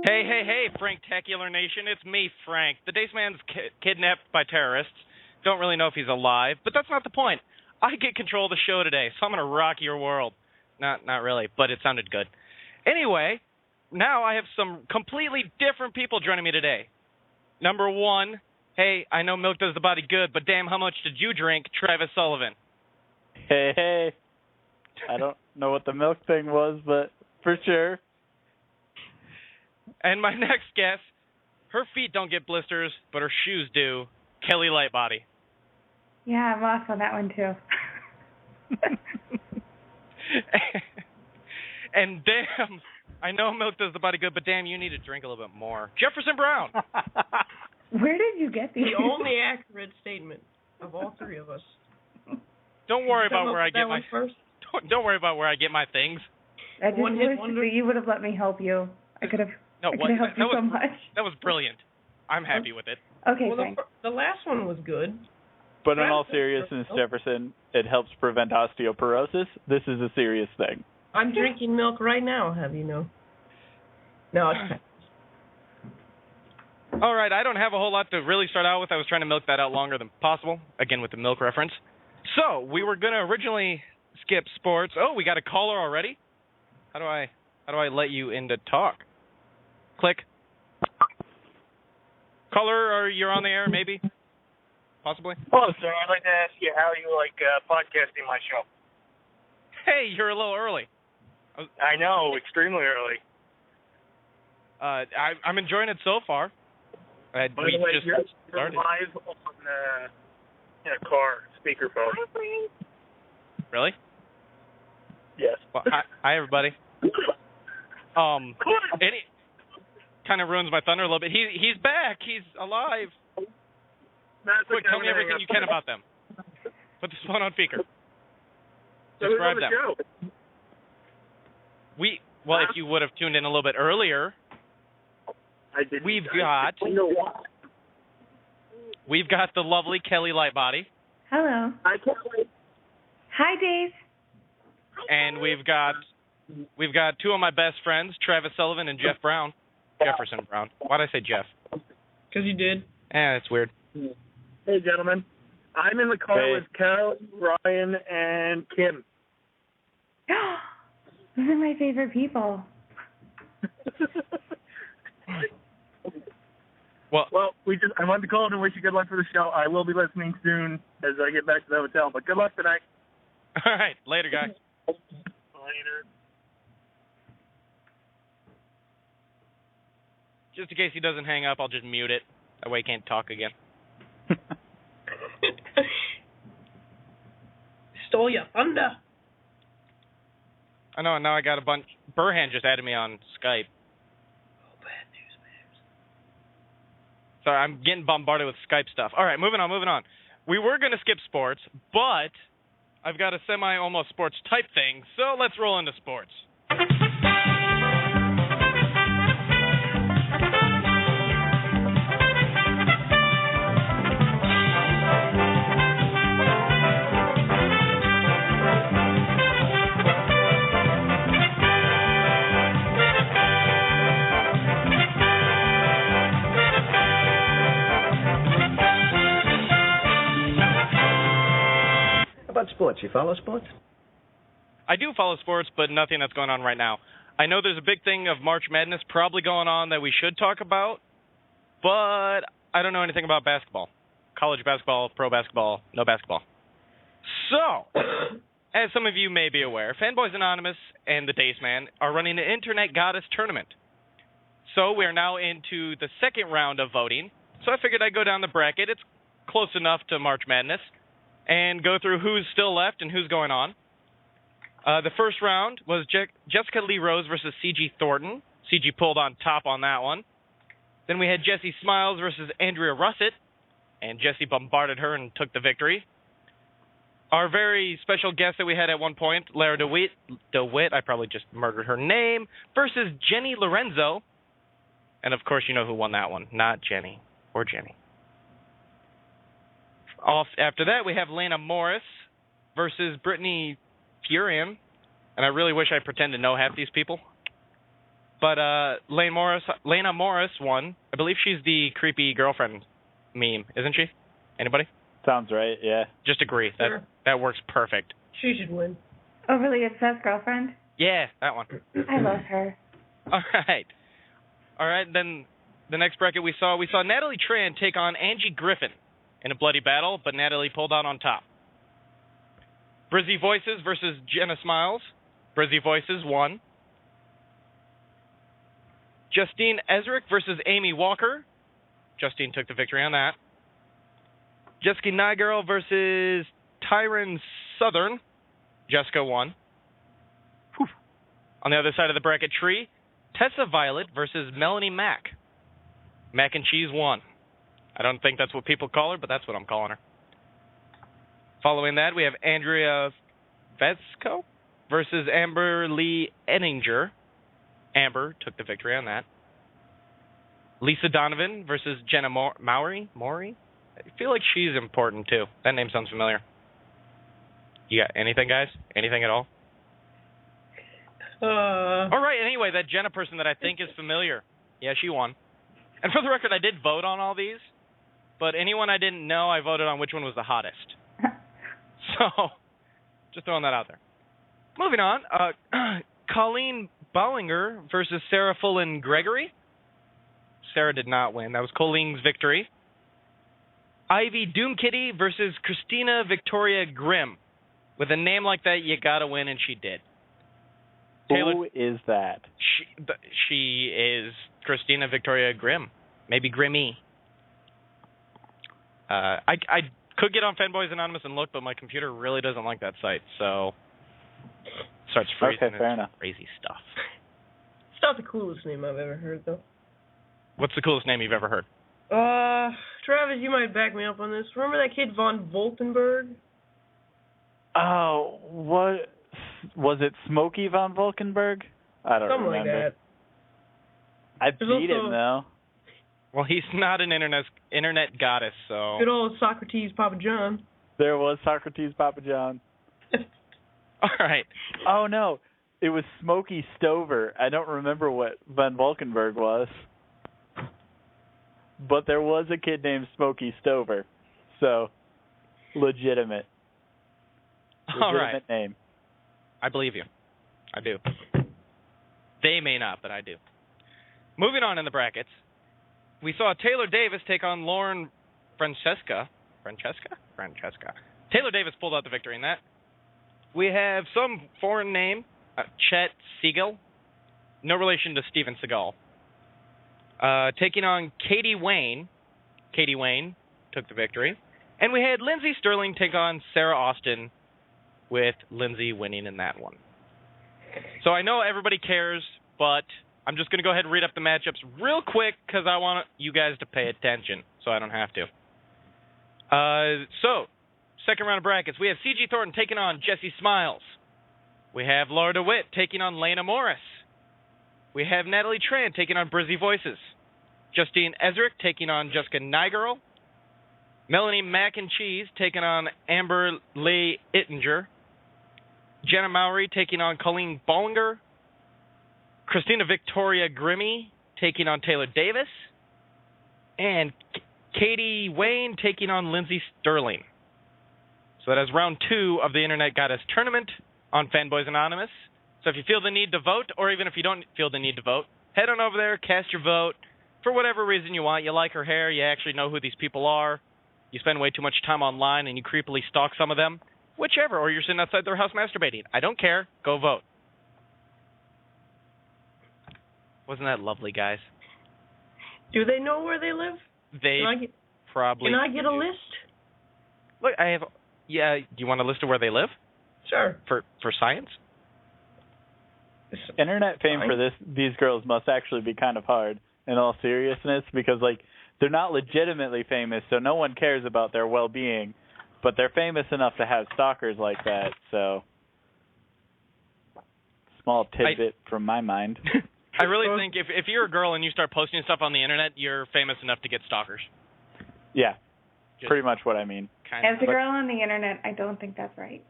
Hey, Franktacular Nation, it's me, Frank. The Dace Man's kidnapped by terrorists. Don't really know if he's alive, but that's not the point. I get control of the show today, so I'm going to rock your world. Not really, but it sounded good. Anyway, now I have some completely different people joining me today. Number one, hey, I know milk does the body good, but damn, how much did you drink, Travis Sullivan? Hey. I don't know what the milk thing was, but for sure. And my next guest, her feet don't get blisters, but her shoes do, Kelly Lightbody. Yeah, I'm off on that one, too. And damn, I know milk does the body good, but damn, you need to drink a little bit more. Jefferson Brown. Where did you get these? The only accurate statement of all three of us. Don't worry about where I get my first. Don't worry about where I get my things. I just wish that you would have let me help you. I could have helped you so much. That was brilliant. I'm happy with it. Okay, well, the last one was good. But in all seriousness, Jefferson, it helps prevent osteoporosis. This is a serious thing. I'm drinking milk right now, have you know? No, it's all right, I don't have a whole lot to really start out with. I was trying to milk that out longer than possible, again with the milk reference. So, we were going to originally skip sports. Oh, we got a caller already? How do I let you in to talk? Click. Caller, you're on the air, maybe? Possibly? Hello, sir. I'd like to ask you how you like podcasting my show. Hey, you're a little early. I know, extremely early. I'm enjoying it so far. By the way, you're live on car speakerphone. Really? Yes. Well, hi, everybody. It kind of ruins my thunder a little bit. He's back. He's alive. Quick, tell me everything you can about them. Put this phone on speaker. Describe them. Show? Well, if you would have tuned in a little bit earlier, we've got the lovely Kelly Lightbody. Hello. Hi, Kelly. Hi, Dace. And we've got two of my best friends, Travis Sullivan and Jefferson Brown. Why'd I say Jeff? Because you did. That's weird. Hey, gentlemen. I'm in the car with Carol, Ryan, and Kim. Those are my favorite people. Well, I wanted to call in and wish you good luck for the show. I will be listening soon as I get back to the hotel, but good luck tonight. All right. Later, guys. Later. Just in case he doesn't hang up, I'll just mute it. That way he can't talk again. Stole your thunder. I know, and now I got a bunch. Burhan just added me on Skype. Oh, bad news, man. Sorry, I'm getting bombarded with Skype stuff. All right, moving on. We were going to skip sports, but I've got a semi-almost sports type thing, so let's roll into sports. About sports, you follow sports? I do follow sports, but nothing that's going on right now. I know there's a big thing of March Madness probably going on that we should talk about, but I don't know anything about basketball. College basketball, pro basketball, no basketball. So, as some of you may be aware, Fanboys Anonymous and the Dace Man are running an Internet Goddess tournament. So we are now into the second round of voting. So I figured I'd go down the bracket. It's close enough to March Madness. And go through who's still left and who's going on. The first round was Jessica Lee Rose versus C.G. Thornton. C.G. pulled on top on that one. Then we had Jessie Smiles versus Andrea Russett, and Jessie bombarded her and took the victory. Our very special guest that we had at one point, Lara DeWitt, I probably just murdered her name, versus Jenny Lorenzo. And, of course, you know who won that one, not Jenny or Jenny. After that, we have Lana Morris versus Brittany Furian. And I really wish I pretend to know half these people. But Lena Morris won. I believe she's the creepy girlfriend meme, isn't she? Anybody? Sounds right, yeah. Just agree. Sure. That works perfect. She should win. Overly obsessed girlfriend? Yeah, that one. I love her. All right, then the next bracket we saw Natalie Tran take on Angie Griffin in a bloody battle, but Natalie pulled out on top. Brizzy Voices versus Jenna Smiles. Brizzy Voices won. Justine Ezrick versus Amy Walker. Justine took the victory on that. Jessica Nygirl versus Tyron Southern. Jessica won. Whew. On the other side of the bracket tree, Tessa Violet versus Melanie Mack. Mac and Cheese won. I don't think that's what people call her, but that's what I'm calling her. Following that, we have Andrea Vesco versus Amber Lee Enninger. Amber took the victory on that. Lisa Donovan versus Jenna Maury. I feel like she's important, too. That name sounds familiar. You got anything, guys? Anything at all? All right, anyway, that Jenna person that I think is familiar. Yeah, she won. And for the record, I did vote on all these, but anyone I didn't know, I voted on which one was the hottest. So, just throwing that out there. Moving on, Colleen Bollinger versus Sarah Fullen Gregory. Sarah did not win. That was Colleen's victory. Ivy Doomkitty versus Christina Victoria Grimm. With a name like that, you gotta win, and she did. Who is that? She is Christina Victoria Grimm. Maybe Grimmy. I could get on Fanboys Anonymous and look, but my computer really doesn't like that site, so it starts freezing. Okay, fair enough. Crazy stuff. It's not the coolest name I've ever heard, though. What's the coolest name you've ever heard? Travis, you might back me up on this. Remember that kid Von Volkenberg? Oh, what was it? Smokey Von Volkenberg? I don't remember. Something like that. I beat him though. Well, he's not an internet goddess, so. Good old Socrates Papa John. There was Socrates Papa John. All right. Oh no, it was Smokey Stover. I don't remember what Von Volkenberg was. But there was a kid named Smokey Stover. So, legitimate. All right. Legitimate name. I believe you. I do. They may not, but I do. Moving on in the brackets, we saw Taylor Davis take on Lauren Francesca. Taylor Davis pulled out the victory in that. We have some foreign name, Chet Siegel. No relation to Steven Seagal. Taking on Katie Wayne. Katie Wayne took the victory. And we had Lindsay Sterling take on Sarah Austin, with Lindsay winning in that one. So I know everybody cares, but I'm just going to go ahead and read up the matchups real quick because I want you guys to pay attention so I don't have to. So, second round of brackets, we have C.G. Thornton taking on Jesse Smiles. We have Laura DeWitt taking on Lena Morris. We have Natalie Tran taking on Brizzy Voices. Justine Ezrick taking on Jessica Nygirl. Melanie Mac and Cheese taking on Amber Lee Ittinger. Jenna Maury taking on Colleen Bollinger. Christina Victoria Grimmy taking on Taylor Davis. And Katie Wayne taking on Lindsay Sterling. So that is round 2 of the Internet Goddess Tournament on Fanboys Anonymous. So if you feel the need to vote, or even if you don't feel the need to vote, head on over there, cast your vote for whatever reason you want. You like her hair, you actually know who these people are, you spend way too much time online and you creepily stalk some of them, whichever, or you're sitting outside their house masturbating. I don't care. Go vote. Wasn't that lovely, guys? Do they know where they live? Probably. Can I get a list? Look, I have. Yeah, do you want a list of where they live? Sure. For science? Internet fame for these girls must actually be kind of hard, in all seriousness, because like they're not legitimately famous, so no one cares about their well-being, but they're famous enough to have stalkers like that. So, small tidbit from my mind. I really think if you're a girl and you start posting stuff on the internet, you're famous enough to get stalkers. Yeah, pretty much what I mean. As a girl on the internet, I don't think that's right.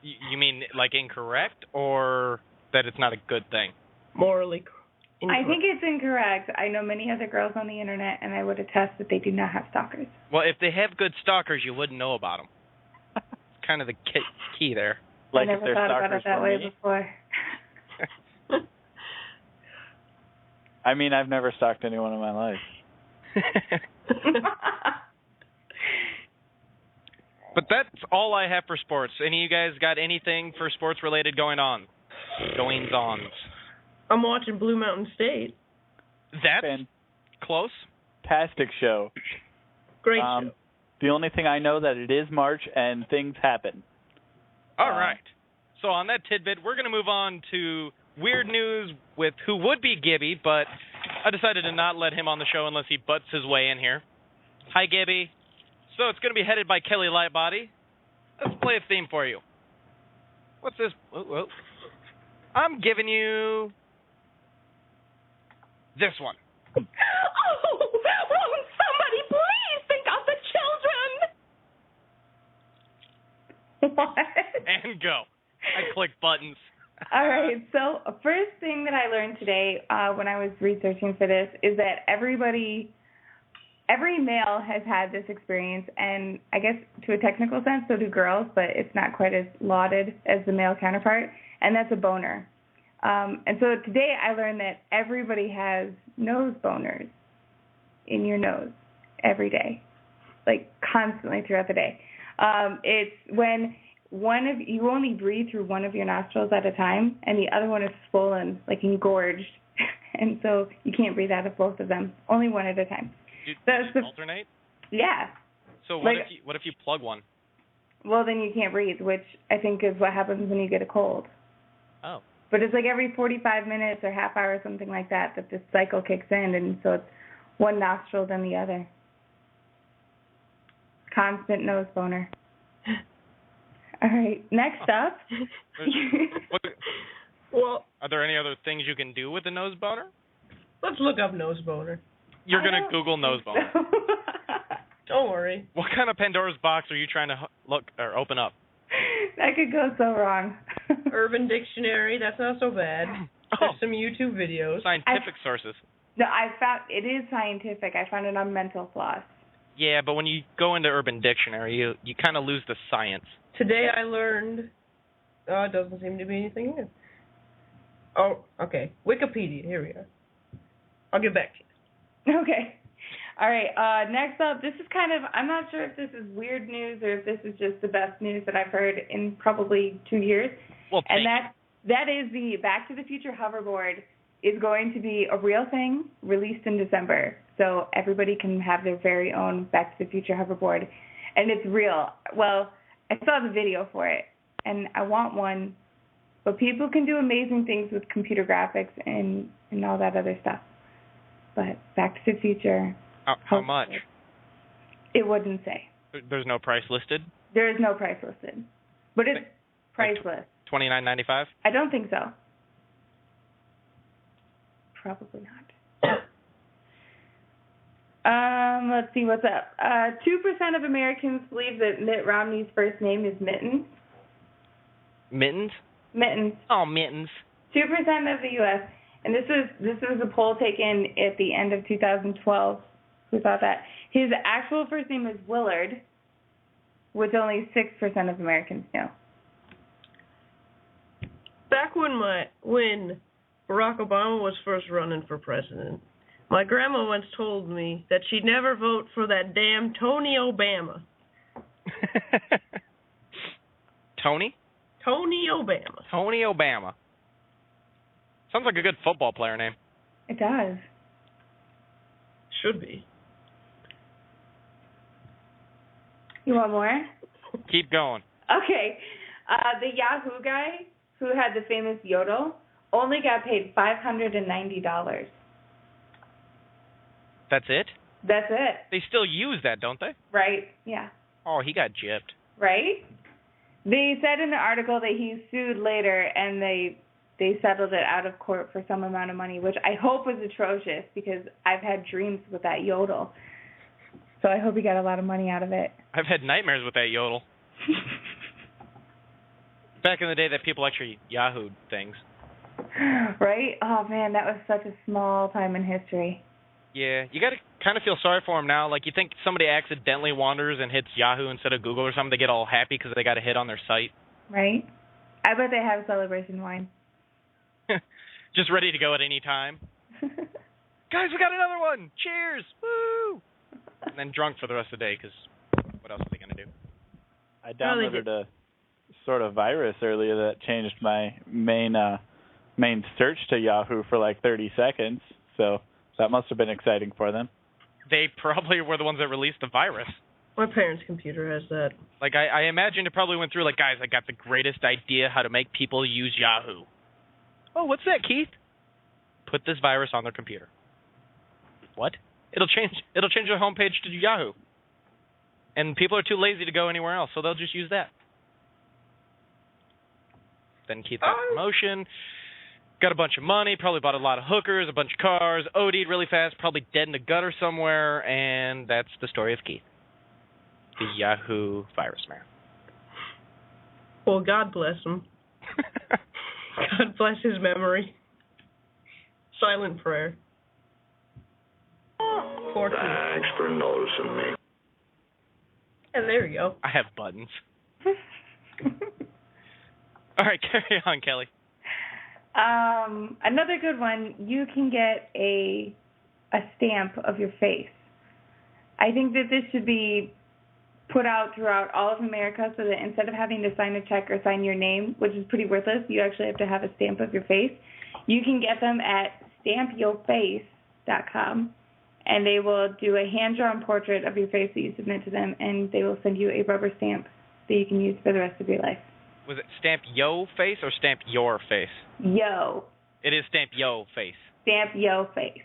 You mean like incorrect, or that it's not a good thing? Morally I think it's incorrect. I know many other girls on the internet, and I would attest that they do not have stalkers. Well, if they have good stalkers, you wouldn't know about them. Kind of the key there. Like I never thought about it that way before. I mean, I've never stalked anyone in my life. But that's all I have for sports. Any of you guys got anything for sports related going on? Goings-ons. I'm watching Blue Mountain State. That's close. Fantastic show. Great show. The only thing I know that it is March and things happen. All right. So on that tidbit, we're going to move on to weird news with who would be Gibby, but I decided to not let him on the show unless he butts his way in here. Hi, Gibby. So it's going to be headed by Kelly Lightbody. Let's play a theme for you. What's this? Whoa. I'm giving you this one. Oh, somebody please think of the children. What? And go. I click buttons. All right. So first thing that I learned today when I was researching for this is that every male has had this experience, and I guess to a technical sense, so do girls, but it's not quite as lauded as the male counterpart, and that's a boner. And so today I learned that everybody has nose boners in your nose every day, like constantly throughout the day. It's when you only breathe through one of your nostrils at a time, and the other one is swollen, like engorged, and so you can't breathe out of both of them, only one at a time. Do you alternate? Yeah. So what if you plug one? Well, then you can't breathe, which I think is what happens when you get a cold. Oh. But it's like every 45 minutes or half hour or something like that this cycle kicks in, and so it's one nostril then the other. Constant nose boner. All right, next up. Well, are there any other things you can do with a nose boner? Let's look up nose boner. You're going to Google nose boner. So. Don't worry. What kind of Pandora's box are you trying to look or open up? That could go so wrong. Urban Dictionary, that's not so bad. There's some YouTube videos. Scientific sources. No, I found it is scientific. I found it on Mental Floss. Yeah, but when you go into Urban Dictionary, you kind of lose the science. Today I learned... Oh, it doesn't seem to be anything here. Oh, okay. Wikipedia, here we are. I'll get back to you. Okay. All right. Next up, this is kind of, I'm not sure if this is weird news or if this is just the best news that I've heard in probably 2 years. Well, and that is the Back to the Future hoverboard is going to be a real thing released in December. So everybody can have their very own Back to the Future hoverboard. And it's real. Well, I saw the video for it, and I want one. But people can do amazing things with computer graphics and all that other stuff. But Back to the Future. How much? It wouldn't say. There's no price listed? There is no price listed. But it's priceless. $29.95? I don't think so. Probably not. Let's see what's up. 2% of Americans believe that Mitt Romney's first name is Mittens. Mittens? Mittens. Oh, Mittens. 2% of the U.S. And this was a poll taken at the end of 2012. Who thought that? His actual first name is Willard, which only 6% of Americans know. Back when Barack Obama was first running for president, my grandma once told me that she'd never vote for that damn Tony Obama. Tony? Tony Obama. Tony Obama. Sounds like a good football player name. It does. Should be. You want more? Keep going. Okay. The Yahoo guy who had the famous yodel only got paid $590. That's it? That's it. They still use that, don't they? Right? Yeah. Oh, he got gypped. Right? They said in the article that he sued later and they settled it out of court for some amount of money, which I hope was atrocious because I've had dreams with that yodel. So I hope he got a lot of money out of it. I've had nightmares with that yodel. Back in the day that people actually Yahoo'd things. Right? Oh, man, that was such a small time in history. Yeah, you got to kind of feel sorry for them now. Like, you think somebody accidentally wanders and hits Yahoo instead of Google or something, they get all happy because they got a hit on their site. Right? I bet they have celebration wine. Just ready to go at any time. Guys, we got another one! Cheers! Woo! And then drunk for the rest of the day, because what else are they going to do? I downloaded a sort of virus earlier that changed my main search to Yahoo for like 30 seconds, so that must have been exciting for them. They probably were the ones that released the virus. My parents' computer has that. Like, I imagine it probably went through, like, guys, I got the greatest idea how to make people use Yahoo. Oh, what's that, Keith? Put this virus on their computer. What? It'll change their homepage to Yahoo. And people are too lazy to go anywhere else, so they'll just use that. Then Keith got a promotion, got a bunch of money, probably bought a lot of hookers, a bunch of cars, OD'd really fast, probably dead in the gutter somewhere, and that's the story of Keith. The Yahoo virus man. Well, God bless him. God bless his memory. Silent prayer. Poor Keith. Thanks for noticing me. And there you go. I have buttons. All right, carry on, Kelly. Another good one, you can get a stamp of your face. I think that this should be put out throughout all of America so that instead of having to sign a check or sign your name, which is pretty worthless, you actually have to have a stamp of your face. You can get them at stampyourface.com, and they will do a hand-drawn portrait of your face that you submit to them, and they will send you a rubber stamp that you can use for the rest of your life. Was it Stamp Yo Face or Stamp Your Face? Yo. It is Stamp Yo Face. Stamp Yo Face.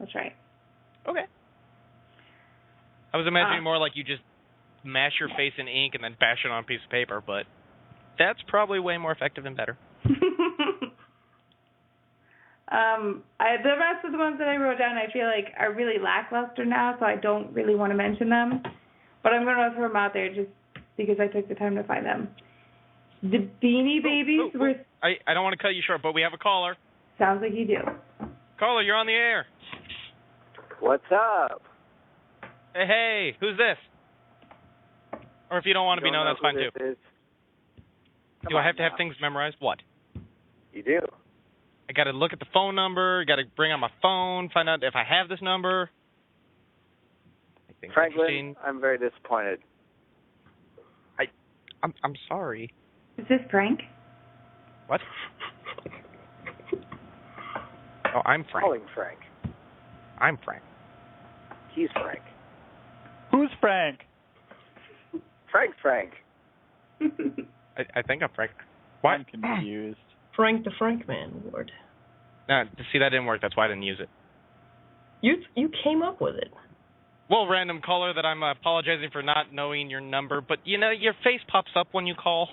That's right. Okay. I was imagining more like you just mash your face in ink and then bash it on a piece of paper, but that's probably way more effective and better. The rest of the ones that I wrote down I feel like are really lackluster now, so I don't really want to mention them. But I'm going to throw them out there just because I took the time to find them. The Beanie Babies were... I don't want to cut you short, but we have a caller. Sounds like you do. Caller, you're on the air. What's up? Hey, who's this? Or if you don't want to be known, that's fine too. Do I have to have things memorized? What? You do. I got to look at the phone number, got to bring out my phone, find out if I have this number. Franklin, I'm very disappointed. I'm sorry. Is this Frank? What? Oh, I'm Frank. Calling Frank. I'm Frank. He's Frank. Who's Frank? Frank. I think I'm Frank. What? I'm confused. Frank the Frank Man Award. No, see, that didn't work. That's why I didn't use it. You came up with it. Well, random caller, that I'm apologizing for not knowing your number, but, you know, your face pops up when you call.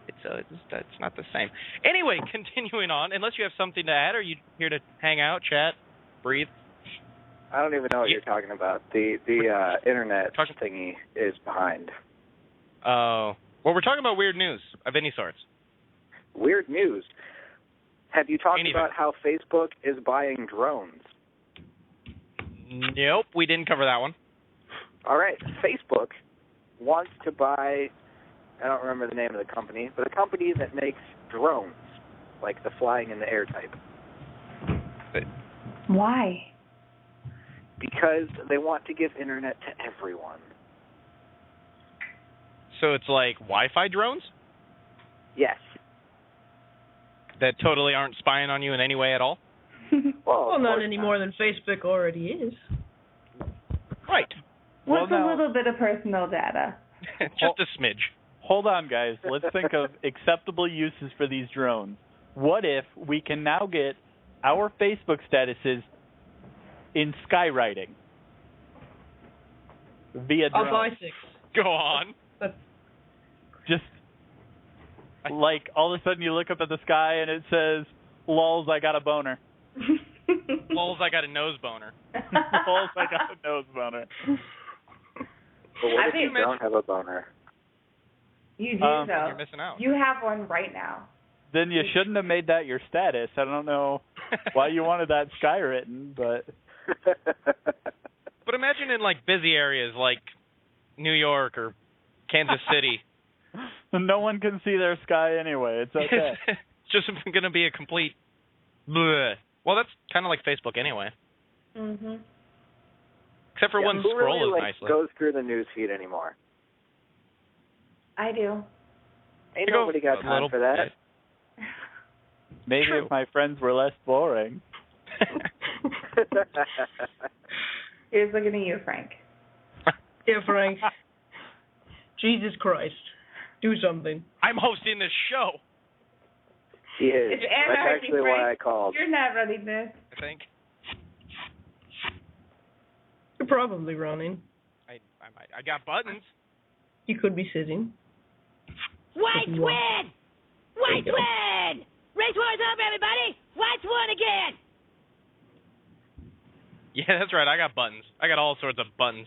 It's not the same. Anyway, continuing on, unless you have something to add, are you here to hang out, chat, breathe? I don't even know what you're talking about. The internet thingy is behind. Oh. Well, we're talking about weird news of any sorts. Weird news. Have you talked about how Facebook is buying drones? Nope, we didn't cover that one. All right. Facebook wants to buy, I don't remember the name of the company, but a company that makes drones, like the flying in the air type. Why? Because they want to give internet to everyone. So it's like Wi-Fi drones? Yes. That totally aren't spying on you in any way at all? Well, not any more than Facebook already is. Right. What's a little bit of personal data? Just a smidge. Hold on, guys. Let's think of acceptable uses for these drones. What if we can now get our Facebook statuses in skywriting via drone? I'll buy 6. Go on. Just like all of a sudden you look up at the sky and it says, "Lols, I got a boner." Lols, I got a nose boner. Lols, I got a nose boner. But what if you don't have a boner? You do, though. You're missing out. You have one right now. Then you shouldn't have made that your status. I don't know why you wanted that skywritten, but... But imagine in, like, busy areas like New York or Kansas City. No one can see their sky anyway. It's okay. It's just going to be a complete... bleh. Well, that's kind of like Facebook anyway. Mm-hmm. Except for when who scroll really, is like, nicely. goes through the news feed anymore? I do. Ain't nobody got time for that. Maybe True. if my friends were less boring. Here's looking at you, Frank. Yeah, Frank. Jesus Christ. Do something. I'm hosting this show, He is. It's That's anarchy, actually Frank. why I called. You're not running this. I think. You're probably running. I got buttons. You could be sitting. Whites win! Whites win! Race war's up, everybody! Whites won again! Yeah, that's right. I got buttons. I got all sorts of buttons.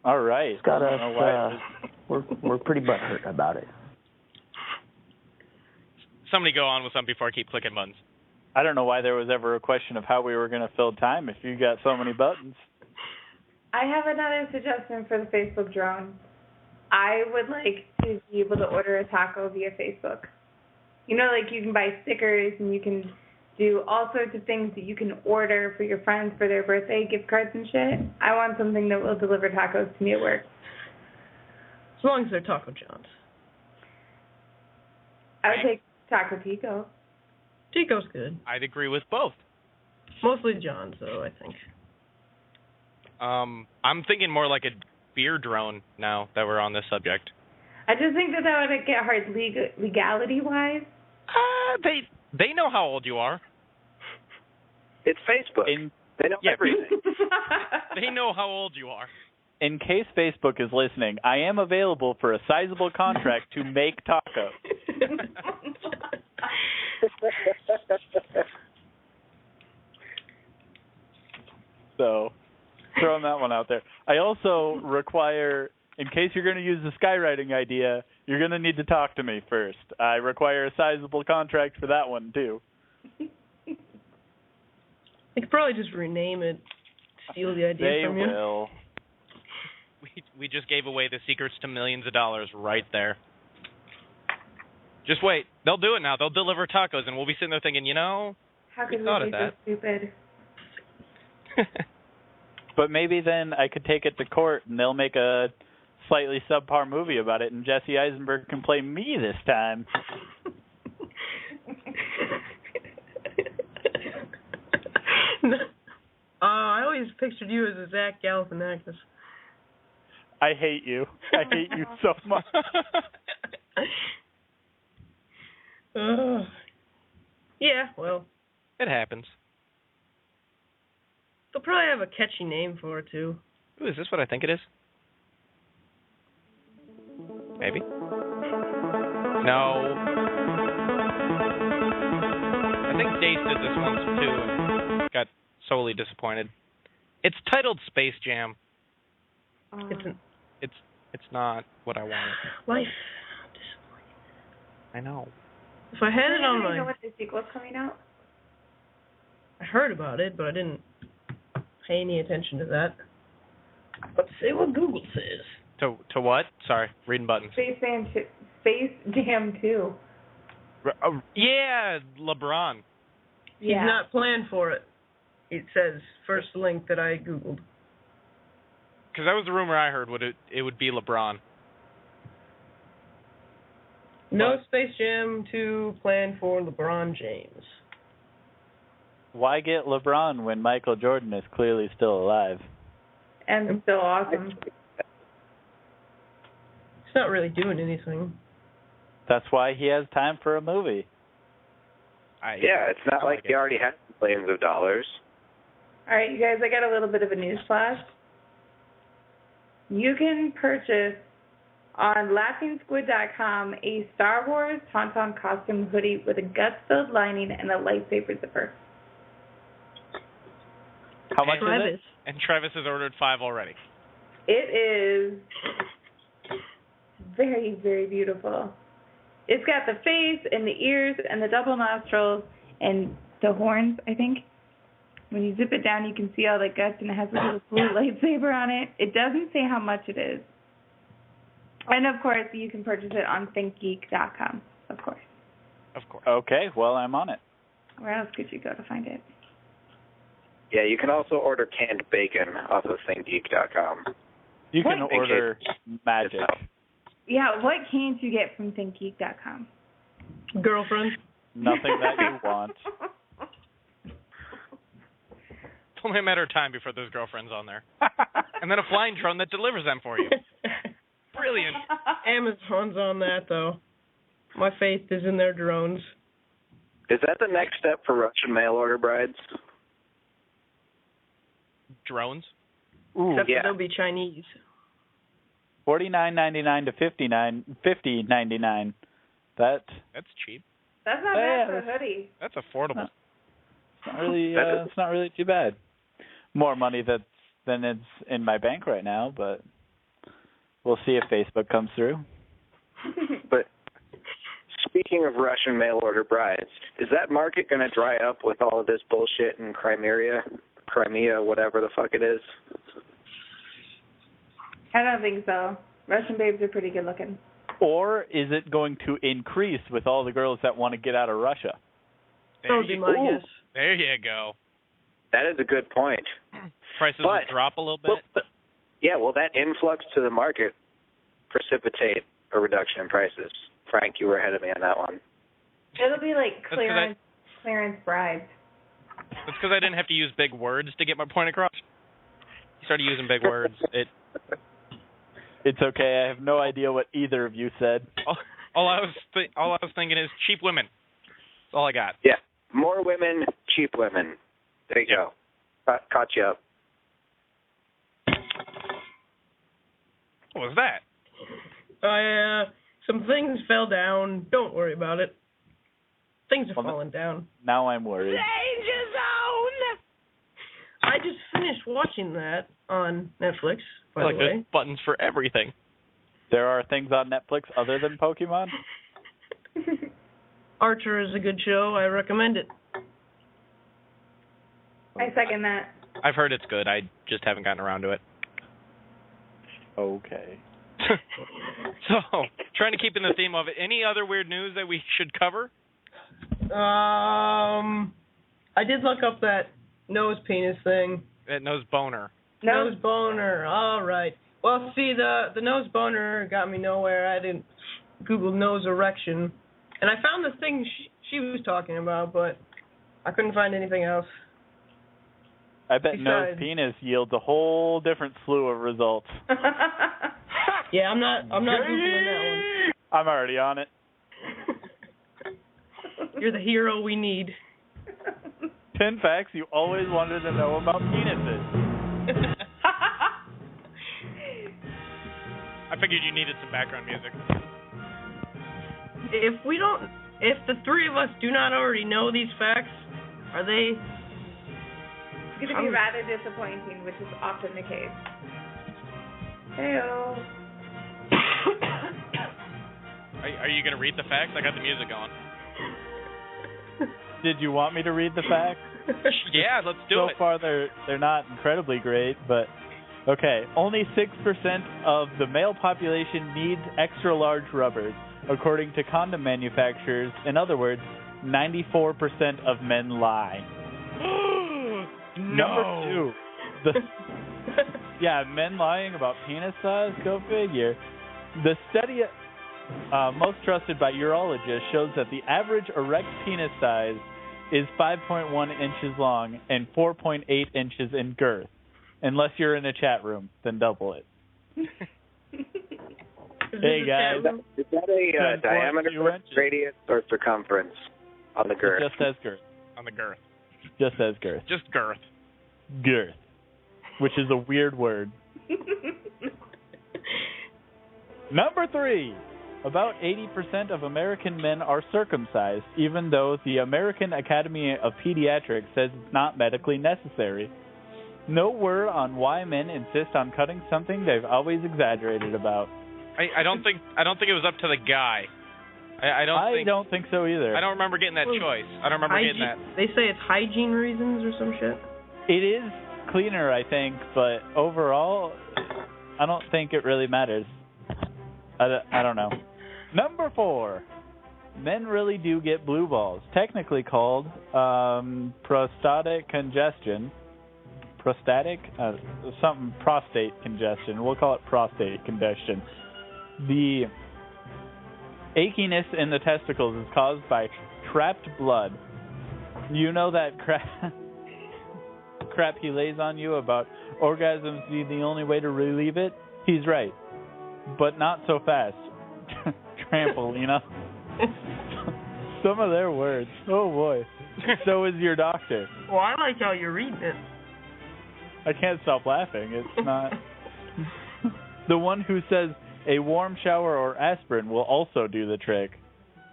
All right. Got I don't know why us. We're pretty butthurt about it. Somebody go on with something before I keep clicking buttons. I don't know why there was ever a question of how we were going to fill time if you got so many buttons. I have another suggestion for the Facebook drone. I would like to be able to order a taco via Facebook. You know, like you can buy stickers and you can do all sorts of things that you can order for your friends for their birthday, gift cards and shit. I want something that will deliver tacos to me at work. As long as they're Taco John's. I would take Taco Tico. Tico's good. I'd agree with both. Mostly John's, though, I think. I'm thinking more like a beer drone now that we're on this subject. I just think that would get hard legality-wise. They know how old you are. It's Facebook. They know everything. They know how old you are. In case Facebook is listening, I am available for a sizable contract to make tacos. So, throwing that one out there. I also require, in case you're going to use the skywriting idea, you're going to need to talk to me first. I require a sizable contract for that one, too. They could probably just rename it, steal the idea from you. They will. We just gave away the secrets to millions of dollars right there. Just wait. They'll do it now. They'll deliver tacos, and we'll be sitting there thinking, how could we thought be of that. so stupid? But maybe then I could take it to court, and they'll make a slightly subpar movie about it, and Jesse Eisenberg can play me this time. I always pictured you as a Zach Galifianakis. I hate you. I hate you so much. Yeah, well. It happens. They'll probably have a catchy name for it, too. Ooh, is this what I think it is? Maybe. No. I think Dace did this once, too, and got solely disappointed. It's titled Space Jam. It's not what I wanted. Life. I know. If I had it on Do my... you know what the sequel's coming out? I heard about it, but I didn't pay any attention to that. Let's see what Google says. To what? Sorry, reading buttons. Space Jam 2. Yeah, LeBron. He's not planned for it. It says, first link that I Googled. Because that was the rumor I heard. It would be LeBron. No Space Jam 2 planned for LeBron James. Why get LeBron when Michael Jordan is clearly still alive? And still awesome. He's not really doing anything. That's why he has time for a movie. It's not like he already has billions of dollars. All right, you guys, I got a little bit of a news flash. You can purchase on LaughingSquid.com a Star Wars Tauntaun costume hoodie with a gut-filled lining and a lightsaber zipper. How much is it? And Travis has ordered 5 already. It is very, very beautiful. It's got the face and the ears and the double nostrils and the horns, I think. When you zip it down, you can see all the guts, and it has a little blue lightsaber on it. It doesn't say how much it is. And, of course, you can purchase it on thinkgeek.com, of course. Of course. Okay, well, I'm on it. Where else could you go to find it? Yeah, you can also order canned bacon off of thinkgeek.com. You can order magic. Yeah, what can't you get from thinkgeek.com? Girlfriend. Nothing that you want. It's only a matter of time before there's girlfriends on there. And then a flying drone that delivers them for you. Brilliant. Amazon's on that, though. My faith is in their drones. Is that the next step for Russian mail-order brides? Drones? Ooh, Except that they'll be Chinese. $49.99 to $50.99. That's cheap. That's not bad for a hoodie. That's affordable. It's not really too bad. More money than it's in my bank right now, but we'll see if Facebook comes through. But speaking of Russian mail-order brides, is that market going to dry up with all of this bullshit in Crimea, whatever the fuck it is? I don't think so. Russian babes are pretty good looking. Or is it going to increase with all the girls that want to get out of Russia? That would be my guess. There you go. That is a good point. Prices will drop a little bit. Will that influx to the market precipitate a reduction in prices? Frank, you were ahead of me on that one. It'll be like clearance brides. That's because I didn't have to use big words to get my point across. You started using big words. It's okay. I have no idea what either of you said. All I was thinking is cheap women. That's all I got. Yeah. More women, cheap women. There you go. Caught you up. What was that? Some things fell down. Don't worry about it. Things are falling down. Now I'm worried. Danger Zone! I just finished watching that on Netflix, by the way. There's buttons for everything. There are things on Netflix other than Pokemon? Archer is a good show. I recommend it. I second that. I've heard it's good. I just haven't gotten around to it. Okay. So, trying to keep in the theme of it, any other weird news that we should cover? I did look up that nose penis thing. That nose boner. Nose boner. All right. Well, see, the nose boner got me nowhere. I didn't Google nose erection. And I found the thing she was talking about, but I couldn't find anything else. I bet nose penis yields a whole different slew of results. Yeah, I'm not Googling that one. I'm already on it. You're the hero we need. 10 facts you always wanted to know about penises. I figured you needed some background music. If the three of us do not already know these facts, are they... It's going to be rather disappointing, which is often the case. Hey-o. Are you going to read the facts? I got the music going. Did you want me to read the facts? Yeah, let's do it. So far, they're not incredibly great, but okay. Only 6% of the male population needs extra large rubbers, according to condom manufacturers. In other words, 94% of men lie. No. Number 2. Men lying about penis size. Go figure. The study most trusted by urologists shows that the average erect penis size is 5.1 inches long and 4.8 inches in girth. Unless you're in a chat room, then double it. Hey guys. Is that a diameter, radius, or circumference on the girth? Just says girth. On the girth. Just says girth. Just girth. Girth. Which is a weird word. Number 3. About 80% of American men are circumcised, even though the American Academy of Pediatrics says it's not medically necessary. No word on why men insist on cutting something they've always exaggerated about. I don't think it was up to the guy. I don't think so either. I don't remember getting that choice. I don't remember getting that. They say it's hygiene reasons or some shit. It is cleaner, I think, but overall, I don't think it really matters. I don't know. Number 4. Men really do get blue balls, technically called prostatic congestion. Prostate congestion. We'll call it prostate congestion. The achiness in the testicles is caused by trapped blood. You know that crap he lays on you about orgasms being the only way to relieve it? He's right. But not so fast. Trample, you know? Some of their words. Oh, boy. So is your doctor. Well, I like how you're reading it. I can't stop laughing. It's not... The one who says a warm shower or aspirin will also do the trick.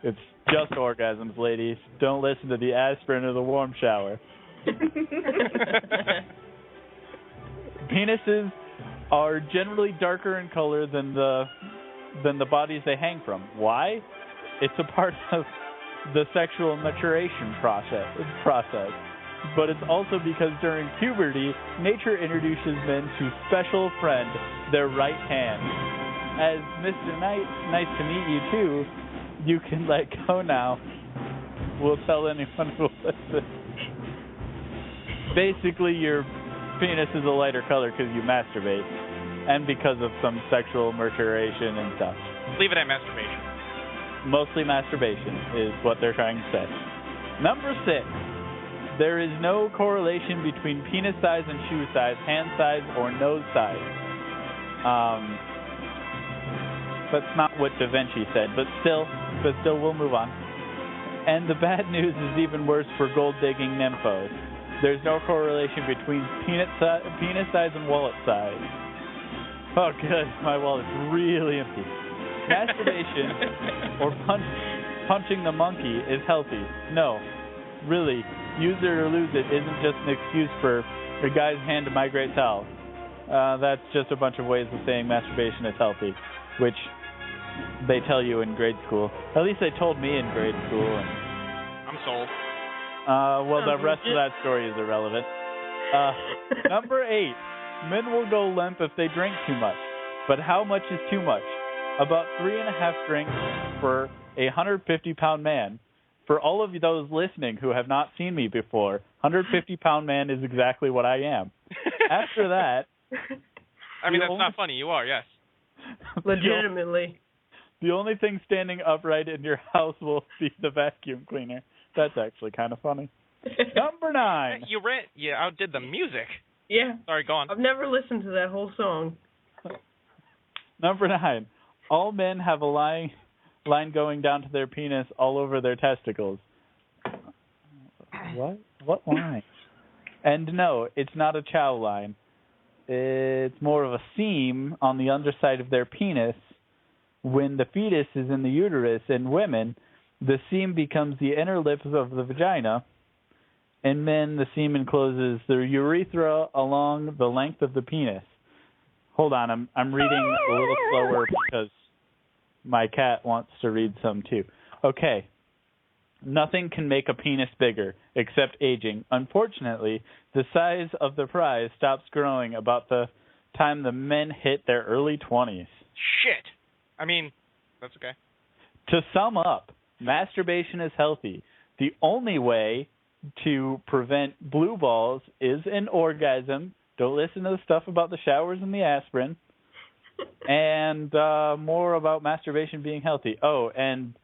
It's just orgasms, ladies. Don't listen to the aspirin or the warm shower. Penises are generally darker in color than the bodies they hang from. Why? It's a part of the sexual maturation process. But it's also because during puberty, nature introduces men to special friend, their right hand. As Mr. Nice to meet you too, you can let go now. We'll tell anyone who will listen. Basically, your penis is a lighter color because you masturbate, and because of some sexual maturation and stuff. Leave it at masturbation. Mostly masturbation is what they're trying to say. Number 6. There is no correlation between penis size and shoe size, hand size, or nose size. That's not what Da Vinci said, but still, we'll move on. And the bad news is even worse for gold-digging nymphos. There's no correlation between penis size and wallet size. Oh, good. My wallet's really empty. Masturbation or punching the monkey is healthy. No, really, use it or lose it isn't just an excuse for a guy's hand to migrate south. That's just a bunch of ways of saying masturbation is healthy, which they tell you in grade school. At least they told me in grade school. And, I'm sold. Well, the rest of that story is irrelevant. Number 8. Men will go limp if they drink too much. But how much is too much? About 3.5 drinks for a 150-pound man. For all of those listening who have not seen me before, 150-pound man is exactly what I am. After that... I mean, that's not funny. You are, yes. Legitimately. The only thing standing upright in your house will be the vacuum cleaner. That's actually kind of funny. Number 9. You outdid the music. Yeah. Sorry, go on. I've never listened to that whole song. Number 9. All men have a line going down to their penis all over their testicles. What? What line? And no, it's not a chow line. It's more of a seam on the underside of their penis. When the fetus is in the uterus in women, the seam becomes the inner lips of the vagina. In men, the seam encloses the urethra along the length of the penis. Hold on, I'm reading a little slower because my cat wants to read some too. Okay. Nothing can make a penis bigger except aging. Unfortunately, the size of the prize stops growing about the time the men hit their early 20s. Shit. I mean, that's okay. To sum up, masturbation is healthy. The only way to prevent blue balls is an orgasm. Don't listen to the stuff about the showers and the aspirin. And more about masturbation being healthy. Oh, and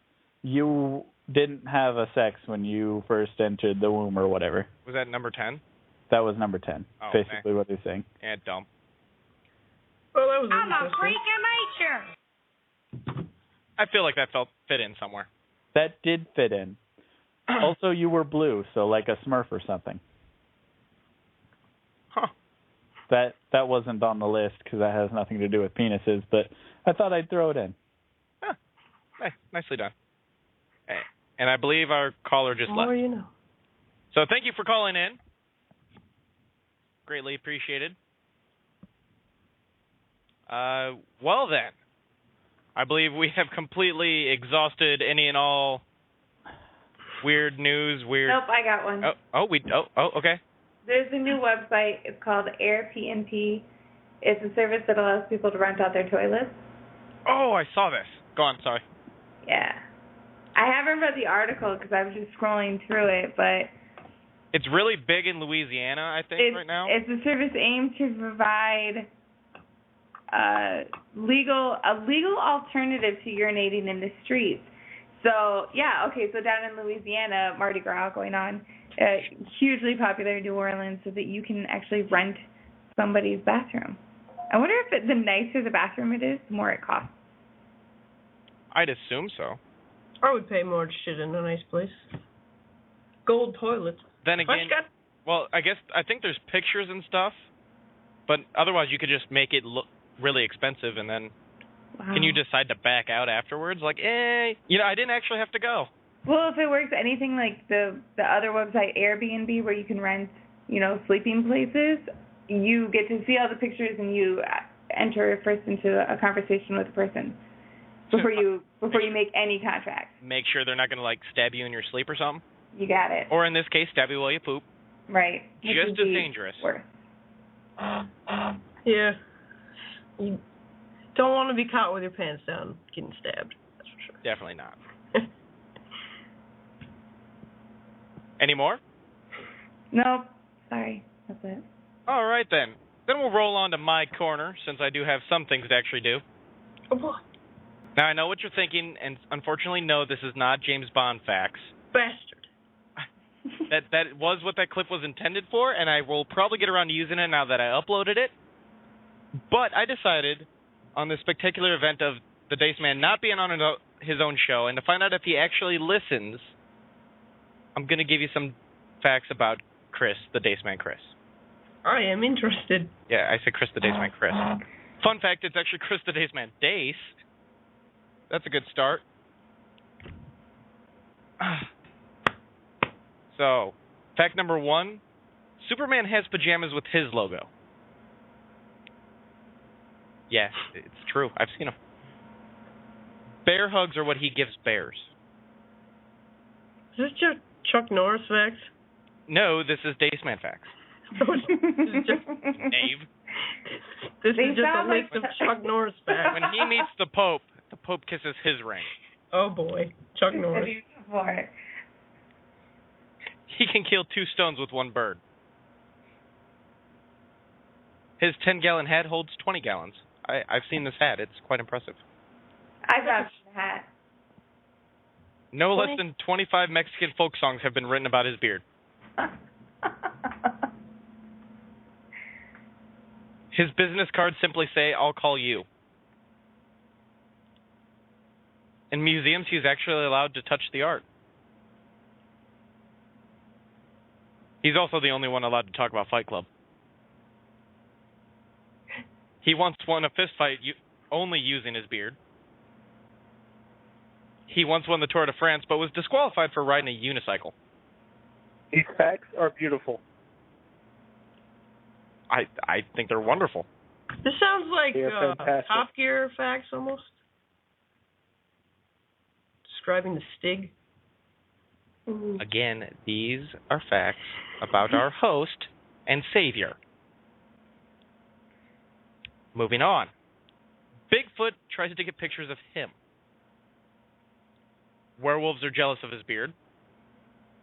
you didn't have a sex when you first entered the womb or whatever. Was that number 10? That was number 10, basically what they're saying. Yeah, dumb. Well, that was I'm a freak of nature. I feel like that fit in somewhere. That did fit in. Also, you were blue, so like a Smurf or something. Huh. That wasn't on the list because that has nothing to do with penises, but I thought I'd throw it in. Huh. Hey, nicely done. Hey. And I believe our caller just left. You know. So thank you for calling in. Greatly appreciated. Well then, I believe we have completely exhausted any and all weird news. Nope, I got one. Okay. There's a new website. It's called Airbnb. It's a service that allows people to rent out their toilets. Oh, I saw this. Go on, sorry. Yeah. I haven't read the article because I was just scrolling through it, but... It's really big in Louisiana, I think, right now. It's a service aimed to provide a legal alternative to urinating in the streets. So, yeah, okay, so down in Louisiana, Mardi Gras going on, hugely popular in New Orleans, so that you can actually rent somebody's bathroom. I wonder if the nicer the bathroom it is, the more it costs. I'd assume so. I would pay more to shit in a nice place. Gold toilets. Then again, I think there's pictures and stuff, but otherwise you could just make it look really expensive, and then can you decide to back out afterwards? Like, I didn't actually have to go. Well, if it works anything like the other website Airbnb, where you can rent, sleeping places, you get to see all the pictures and you enter first into a conversation with the person before you make any contract. Make sure they're not going to stab you in your sleep or something. You got it. Or in this case, stab you while you poop. Right. Just as dangerous. Worse. Yeah. You don't want to be caught with your pants down getting stabbed. That's for sure. Definitely not. Any more? Nope. Sorry. That's it. All right, then. Then we'll roll on to my corner, since I do have some things to actually do. Oh, boy. Now, I know what you're thinking, and unfortunately, no, this is not James Bond facts. Bastard. That was what that clip was intended for, and I will probably get around to using it now that I uploaded it. But I decided, on this spectacular event of the Dace Man not being on his own show, and to find out if he actually listens, I'm going to give you some facts about Chris, the Dace Man Chris. I am interested. Yeah, I said Chris the Dace Man Chris. Fun fact, it's actually Chris the Dace Man Dace. That's a good start. So, fact number 1, Superman has pajamas with his logo. Yes, it's true. I've seen them. Bear hugs are what he gives bears. Is this just Chuck Norris facts? No, this is Dace Man facts. Dave. This is just a list of Chuck Norris facts. When he meets the Pope kisses his ring. Oh boy, Chuck Norris. He can kill 2 stones with 1 bird. His 10-gallon hat holds 20 gallons. I've seen this hat. It's quite impressive. I've got the hat. No less than 25 Mexican folk songs have been written about his beard. His business cards simply say, "I'll call you." In museums, he's actually allowed to touch the art. He's also the only one allowed to talk about Fight Club. He once won a fist fight only using his beard. He once won the Tour de France, but was disqualified for riding a unicycle. These facts are beautiful. I think they're wonderful. This sounds like fantastic. Top Gear facts almost. Describing the Stig. Ooh. Again, these are facts about our host and savior. Moving on. Bigfoot tries to get pictures of him. Werewolves are jealous of his beard.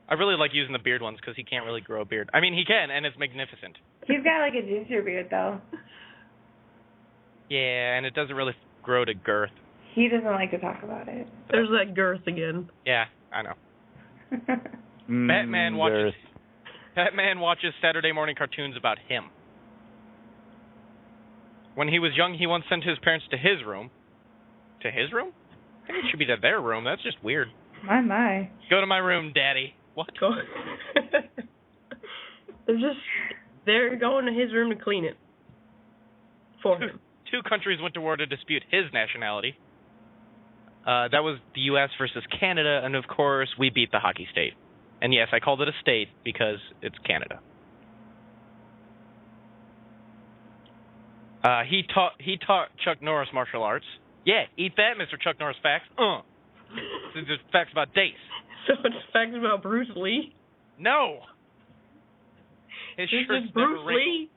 I really like using the beard ones because he can't really grow a beard. I mean, he can, and it's magnificent. He's got like a ginger beard, though. Yeah, and it doesn't really grow to girth. He doesn't like to talk about it. There's that girth again. Yeah, I know. Batman watches Saturday morning cartoons about him. When he was young, he once sent his parents to his room. To his room? I think it should be to their room. That's just weird. My. Go to my room, Daddy. What? They're going to his room to clean it. For him. 2 countries went to war to dispute his nationality. That was the U.S. versus Canada, and of course, we beat the hockey state. And yes, I called it a state because it's Canada. He taught Chuck Norris martial arts. Yeah, eat that, Mr. Chuck Norris facts. This is facts about Dace. So it's facts about Bruce Lee? No. His This shirt's is Bruce never wrinkled. Lee?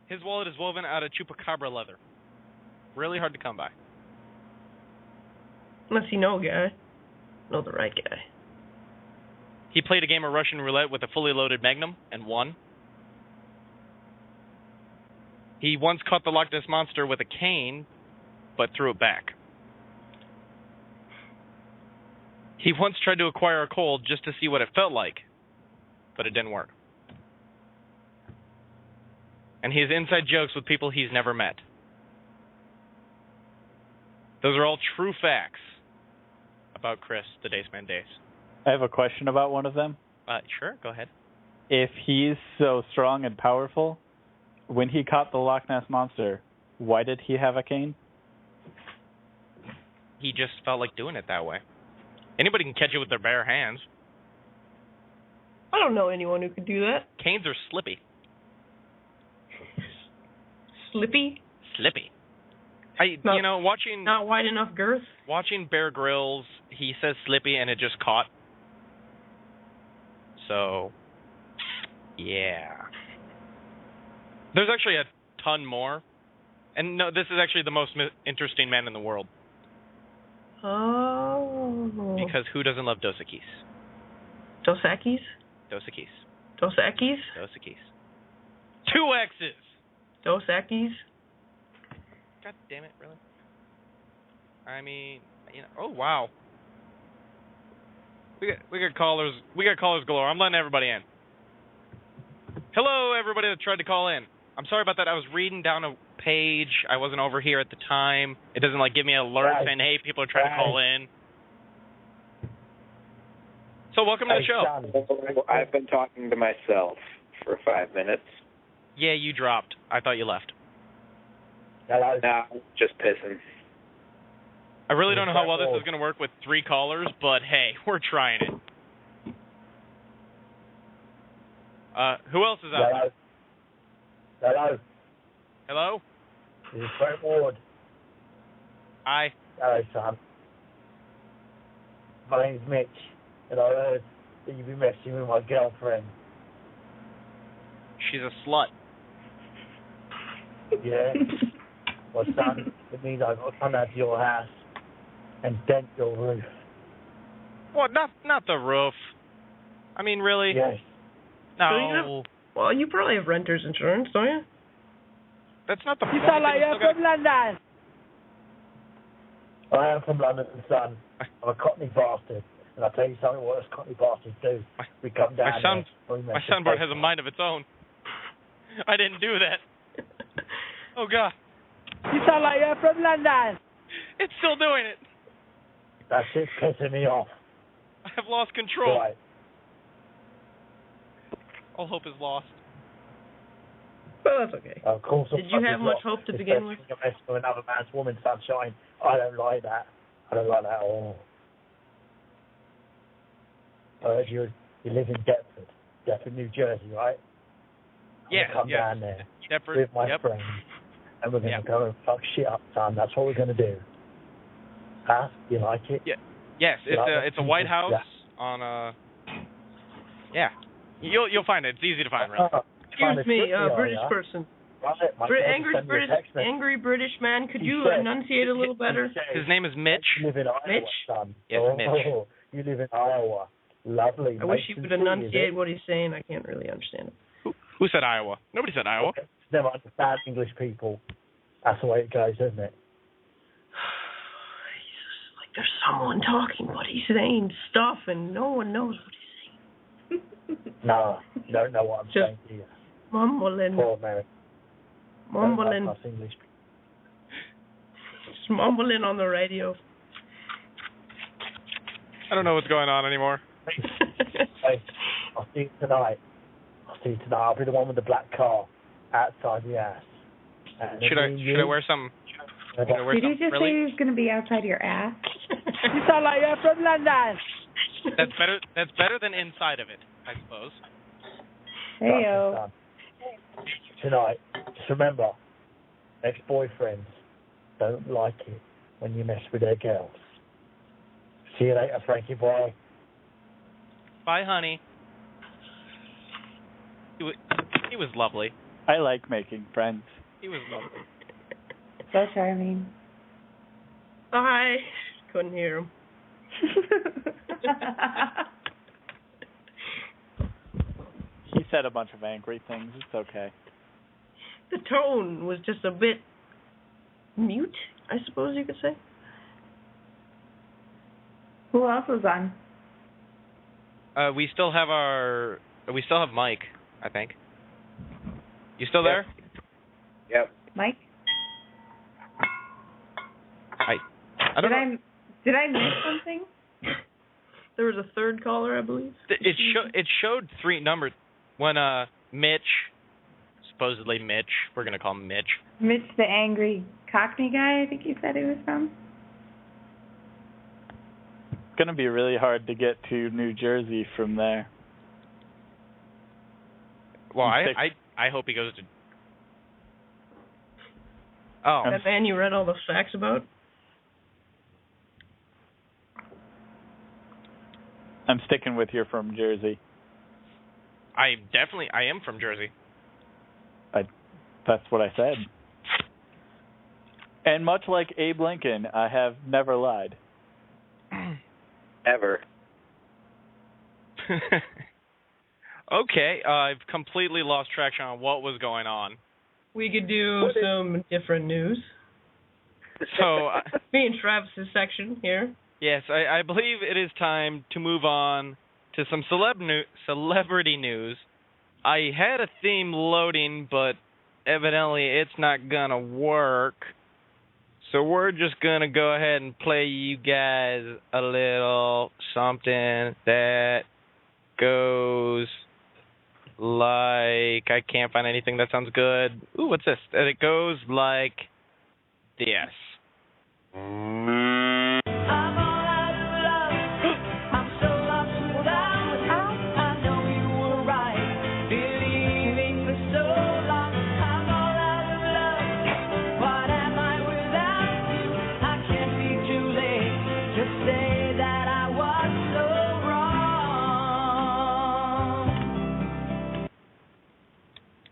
His wallet is woven out of chupacabra leather. Really hard to come by. Unless you know a guy. Know the right guy. He played a game of Russian roulette with a fully loaded Magnum and won. He once caught the Loch Ness Monster with a cane, but threw it back. He once tried to acquire a cold just to see what it felt like, but it didn't work. And he has inside jokes with people he's never met. Those are all true facts about Chris, the Dace Man Dace. I have a question about one of them. Sure, go ahead. If he's so strong and powerful, when he caught the Loch Ness Monster, why did he have a cane? He just felt like doing it that way. Anybody can catch it with their bare hands. I don't know anyone who could do that. Canes are slippy. Slippy? Slippy. Watching... Not wide enough girth? Watching Bear Grylls, he says slippy and it just caught. So, yeah. There's actually a ton more. And no, this is actually the most interesting man in the world. Oh. Because who doesn't love Dos Equis? Dos Equis? Dos Equis. Dos Equis? Dos Equis. 2 X's! Dos Equis? God damn it, really? I mean, oh wow. We got callers galore. I'm letting everybody in. Hello, everybody that tried to call in. I'm sorry about that. I was reading down a page. I wasn't over here at the time. It doesn't give me an alert saying, hey, people are trying to call in. So welcome to the show. I've been talking to myself for 5 minutes. Yeah, you dropped. I thought you left. No, just pissing. I really don't know how well this is going to work with 3 callers, but hey, we're trying it. Who else is out there? Hello. Hello? This is Frank Ward. Hi. Hello, son. My name's Mitch, and I heard that you've been messing with my girlfriend. She's a slut. Yeah? Well, son, it means I've got to come out to your house and dent your roof. What? Not the roof. I mean, really? Yes. No. Well, you probably have renter's insurance, don't you? That's not the You point. sound like you're from London. I am from London, son. I'm a Cockney bastard. And I'll tell you something what us Cockney bastards do. We come down my soundboard has a mind of its own. I didn't do that. Oh, God. You sound like you're from London. It's still doing it. That shit's pissing me off. I have lost control. Right. All hope is lost. Well, that's okay. Of course, did you have much hope to begin with? You're messing with another man's woman, sunshine. I don't like that. I don't like that at all. I heard you live in Deptford, New Jersey, right? Yeah. Come down there Deptford, with my friends, and we're going to go and fuck shit up, son. That's what we're going to do. Huh? You like it? Yeah. Yes, it's a White House on a. Yeah. You'll find it. It's easy to find, really. Excuse me, British person. Angry British man, could you enunciate a little better? His name is Mitch. You live in Iowa, Mitch? son. Yes, Mitch. You live in Iowa. Lovely. I wish you would enunciate what he's saying. I can't really understand it. Who said Iowa? Nobody said Iowa. Never understand English people. That's the way it goes, isn't it? Like there's someone talking, but he's saying stuff, and no one knows what he's saying. No, you don't know what I'm saying to you. Mumbling. Poor American. Mumbling. English. Just mumbling on the radio. I don't know what's going on anymore. Hey, I'll see you tonight. I'll be the one with the black car outside the house. Should I wear some? Did you just say he was going to be outside your ass? You sound like you're from London. That's better. That's better than inside of it, I suppose. Heyo. Tonight, just remember, ex-boyfriends don't like it when you mess with their girls. See you later, Frankie boy. Bye, honey. He was lovely. I like making friends. He was lovely. So charming. I couldn't hear him. He said a bunch of angry things. It's okay. The tone was just a bit mute, I suppose you could say. Who else was on? We still have Mike, I think. You still there? Yep. Mike? I don't know. Did I miss something? There was a third caller, I believe. It showed 3 numbers when Mitch, supposedly Mitch, we're gonna call him Mitch. Mitch, the angry Cockney guy, I think you said he was from. It's gonna be really hard to get to New Jersey from there. Well, I hope he goes to. Oh. That man you read all the facts about? I'm sticking with you're from Jersey. I am from Jersey. That's what I said. And much like Abe Lincoln, I have never lied. Ever. Okay, I've completely lost traction on what was going on. We could do some different news. So, me and Travis's section here. Yes, I believe it is time to move on to some celebrity news. I had a theme loading, but evidently it's not going to work. So we're just going to go ahead and play you guys a little something that goes like... I can't find anything that sounds good. Ooh, what's this? It goes like this.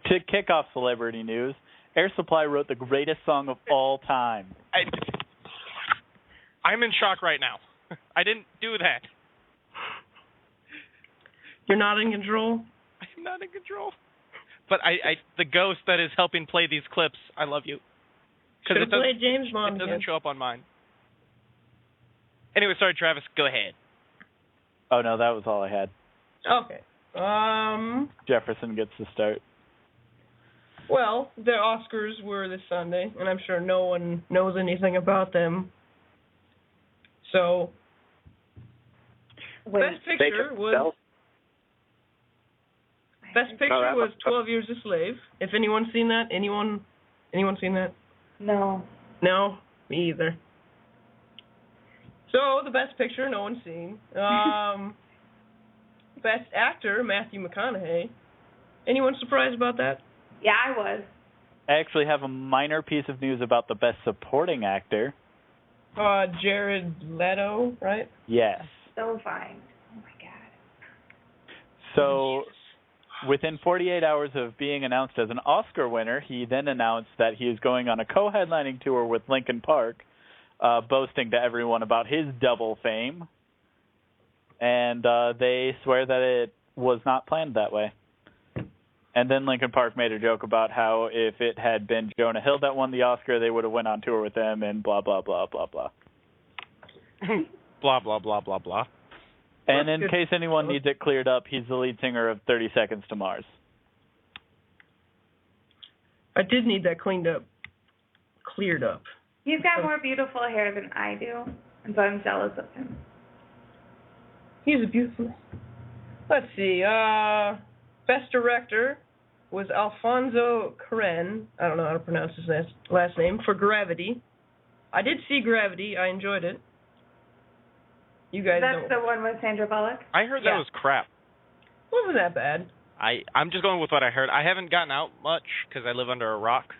To kick off celebrity news, Air Supply wrote the greatest song of all time. I'm in shock right now. I didn't do that. You're not in control? I'm not in control. But the ghost that is helping play these clips, I love you. Should have played James Bond. It doesn't show up on mine. Anyway, sorry, Travis. Go ahead. Oh, no, that was all I had. Okay. Jefferson gets the start. Well, the Oscars were this Sunday, and I'm sure no one knows anything about them. So, Best Picture was 12 Years a Slave. If anyone's seen that, anyone seen that? No. No, me either. So the Best Picture, no one's seen. Best Actor, Matthew McConaughey. Anyone surprised about that? Yeah, I was. I actually have a minor piece of news about the Best Supporting Actor. Jared Leto, right? Yes. So fine. Oh, my God. So, within 48 hours of being announced as an Oscar winner, he then announced that he is going on a co-headlining tour with Linkin Park, boasting to everyone about his double fame. And they swear that it was not planned that way. And then Linkin Park made a joke about how if it had been Jonah Hill that won the Oscar, they would have went on tour with them and blah, blah, blah, blah, blah. Blah, blah, blah, blah, blah. And in case anyone needs it cleared up, he's the lead singer of 30 Seconds to Mars. I did need that cleared up. He's got more beautiful hair than I do, and so I'm jealous of him. He's a beautiful... Let's see, Best Director was Alfonso Cuarón. I don't know how to pronounce his last name. For Gravity. I did see Gravity. I enjoyed it. You guys That's the one with Sandra Bullock? I heard that was crap. Wasn't that bad. I'm just going with what I heard. I haven't gotten out much because I live under a rock.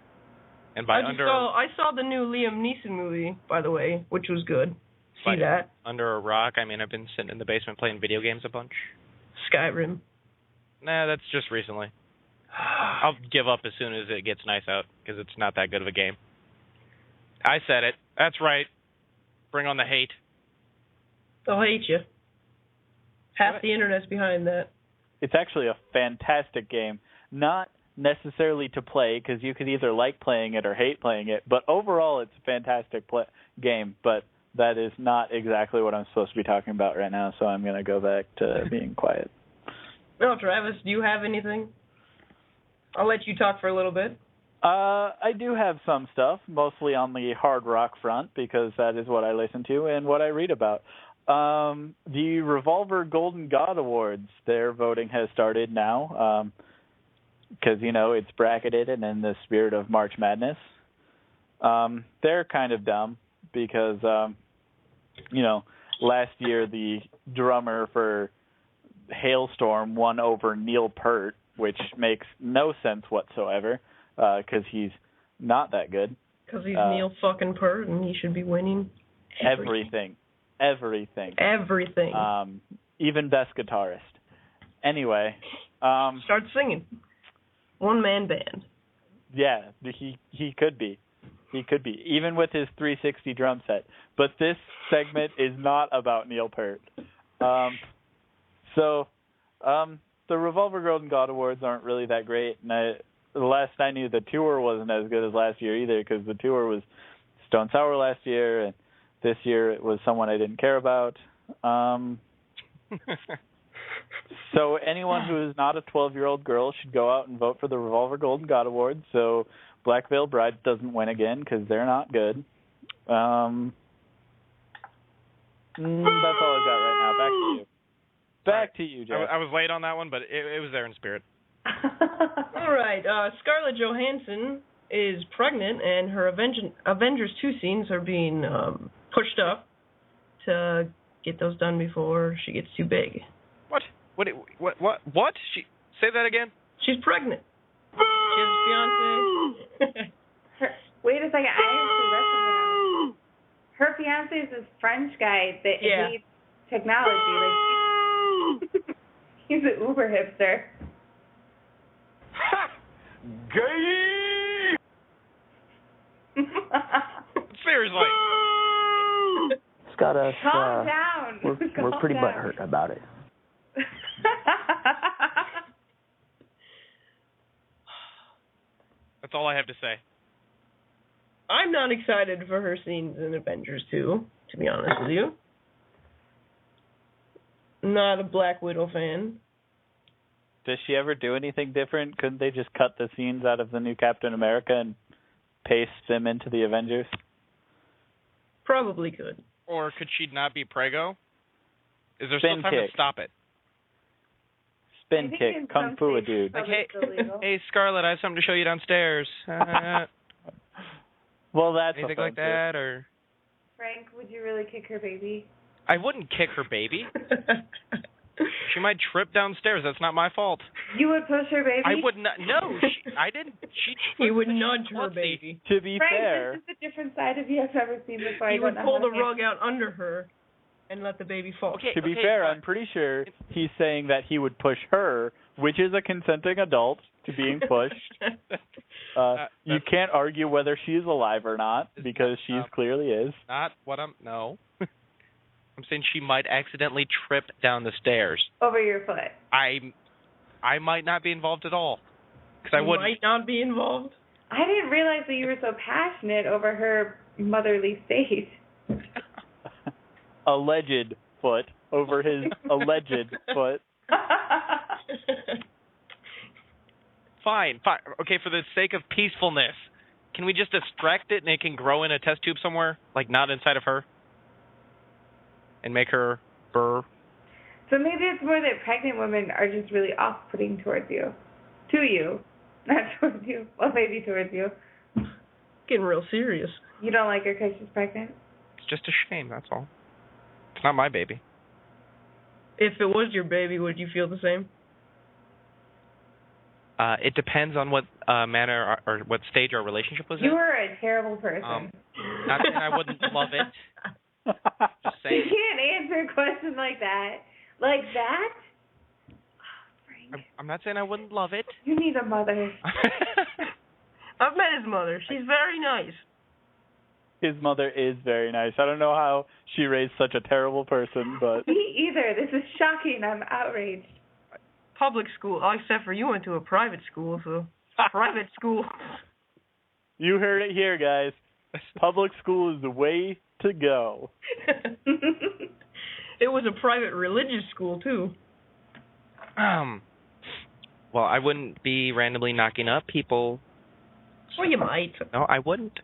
And by I saw the new Liam Neeson movie, by the way, which was good. See that? Under a rock, I mean, I've been sitting in the basement playing video games a bunch. Skyrim. Nah, that's just recently. I'll give up as soon as it gets nice out, because it's not that good of a game. I said it. That's right. Bring on the hate. They'll hate you. Half the internet's behind that. It's actually a fantastic game. Not necessarily to play, because you could either like playing it or hate playing it, but overall it's a fantastic game, but that is not exactly what I'm supposed to be talking about right now, so I'm going to go back to being quiet. No, Travis, do you have anything? I'll let you talk for a little bit. I do have some stuff, mostly on the hard rock front, because that is what I listen to and what I read about. The Revolver Golden God Awards, their voting has started now, because, it's bracketed and in the spirit of March Madness. They're kind of dumb because, last year the drummer for Hailstorm won over Neil Peart, which makes no sense whatsoever, because he's not that good. Because he's Neil fucking Peart and he should be winning everything. Even best guitarist. Anyway. Start singing. One-man band. Yeah, he could be. He could be, even with his 360 drum set. But this segment is not about Neil Peart. The Revolver Golden God Awards aren't really that great. And the last I knew, the tour wasn't as good as last year either, because the tour was Stone Sour last year, and this year it was someone I didn't care about. So anyone who is not a 12-year-old girl should go out and vote for the Revolver Golden God Awards, so Black Veil Bride doesn't win again, because they're not good. That's all I've got right now. Back to you. Back to you, Jeff. I was late on that one, but it was there in spirit. All right. Scarlett Johansson is pregnant, and her Avengers 2 scenes are being pushed up to get those done before she gets too big. What? Say that again? She's pregnant. She has a fiance. Wait a second. I actually read something on this. Her fiance is this French guy that hates technology. He's an uber hipster. Gay! Seriously. It's got us. Calm down. We're pretty butthurt about it. That's all I have to say. I'm not excited for her scenes in Avengers 2, to be honest with you. Not a Black Widow fan. Does she ever do anything different? Couldn't they just cut the scenes out of the new Captain America and paste them into the Avengers? Probably could. Or could she not be prego? Is there Spin still time kick. to stop it? Spin kick, kung fu a dude. Like, hey, Scarlett, I have something to show you downstairs. Well, that's anything like that, or Frank, would you really kick her baby? I wouldn't kick her baby. She might trip downstairs. That's not my fault. You would push her baby? I would not. No, I didn't. He would nudge her baby. To be Frank, fair, this is a different side of you I've ever seen before. He would pull the rug out under her and let the baby fall. To be fair, I'm pretty sure he's saying that he would push her, which is a consenting adult, to being pushed. You can't argue whether she's alive or not, because she clearly is. Not what I'm... No. I'm saying she might accidentally trip down the stairs. Over your foot. I might not be involved at all. Because I wouldn't. Might not be involved? I didn't realize that you were so passionate over her motherly state. Alleged foot over his alleged foot. Fine. Okay, for the sake of peacefulness, can we just extract it and it can grow in a test tube somewhere? Like, not inside of her? And make her burr? So maybe it's more that pregnant women are just really off-putting towards you. To you. Not towards you. Well, maybe towards you. Getting real serious. You don't like her because she's pregnant? It's just a shame, that's all. It's not my baby. If it was your baby, would you feel the same? It depends on what manner or what stage our relationship was in. You were a terrible person. Not saying I wouldn't love it. Just saying. You can't answer a question like that. Like that? I'm not saying I wouldn't love it. You need a mother. I've met his mother. She's very nice. His mother is very nice. I don't know how she raised such a terrible person, but... Me either. This is shocking. I'm outraged. Public school, except for you went to a private school, so... Private school. You heard it here, guys. Public school is the way to go. It was a private religious school, too. Well, I wouldn't be randomly knocking up people. Well, you might. No, I wouldn't.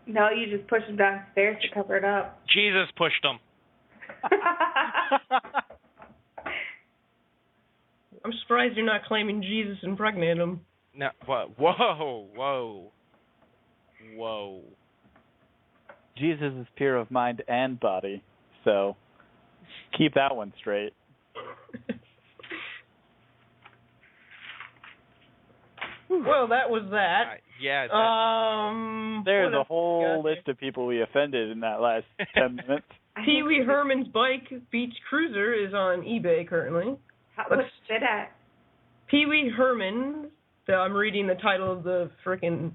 No, you just push them downstairs to cover it up. Jesus pushed them. I'm surprised you're not claiming Jesus impregnated him. No, whoa. Jesus is pure of mind and body, so keep that one straight. Well, that was that. Yeah. There's a whole list of people we offended in that last 10 minutes. Pee Wee Herman's bike beach cruiser is on eBay currently. What's it at? Pee Wee Herman. I'm reading the title of the frickin'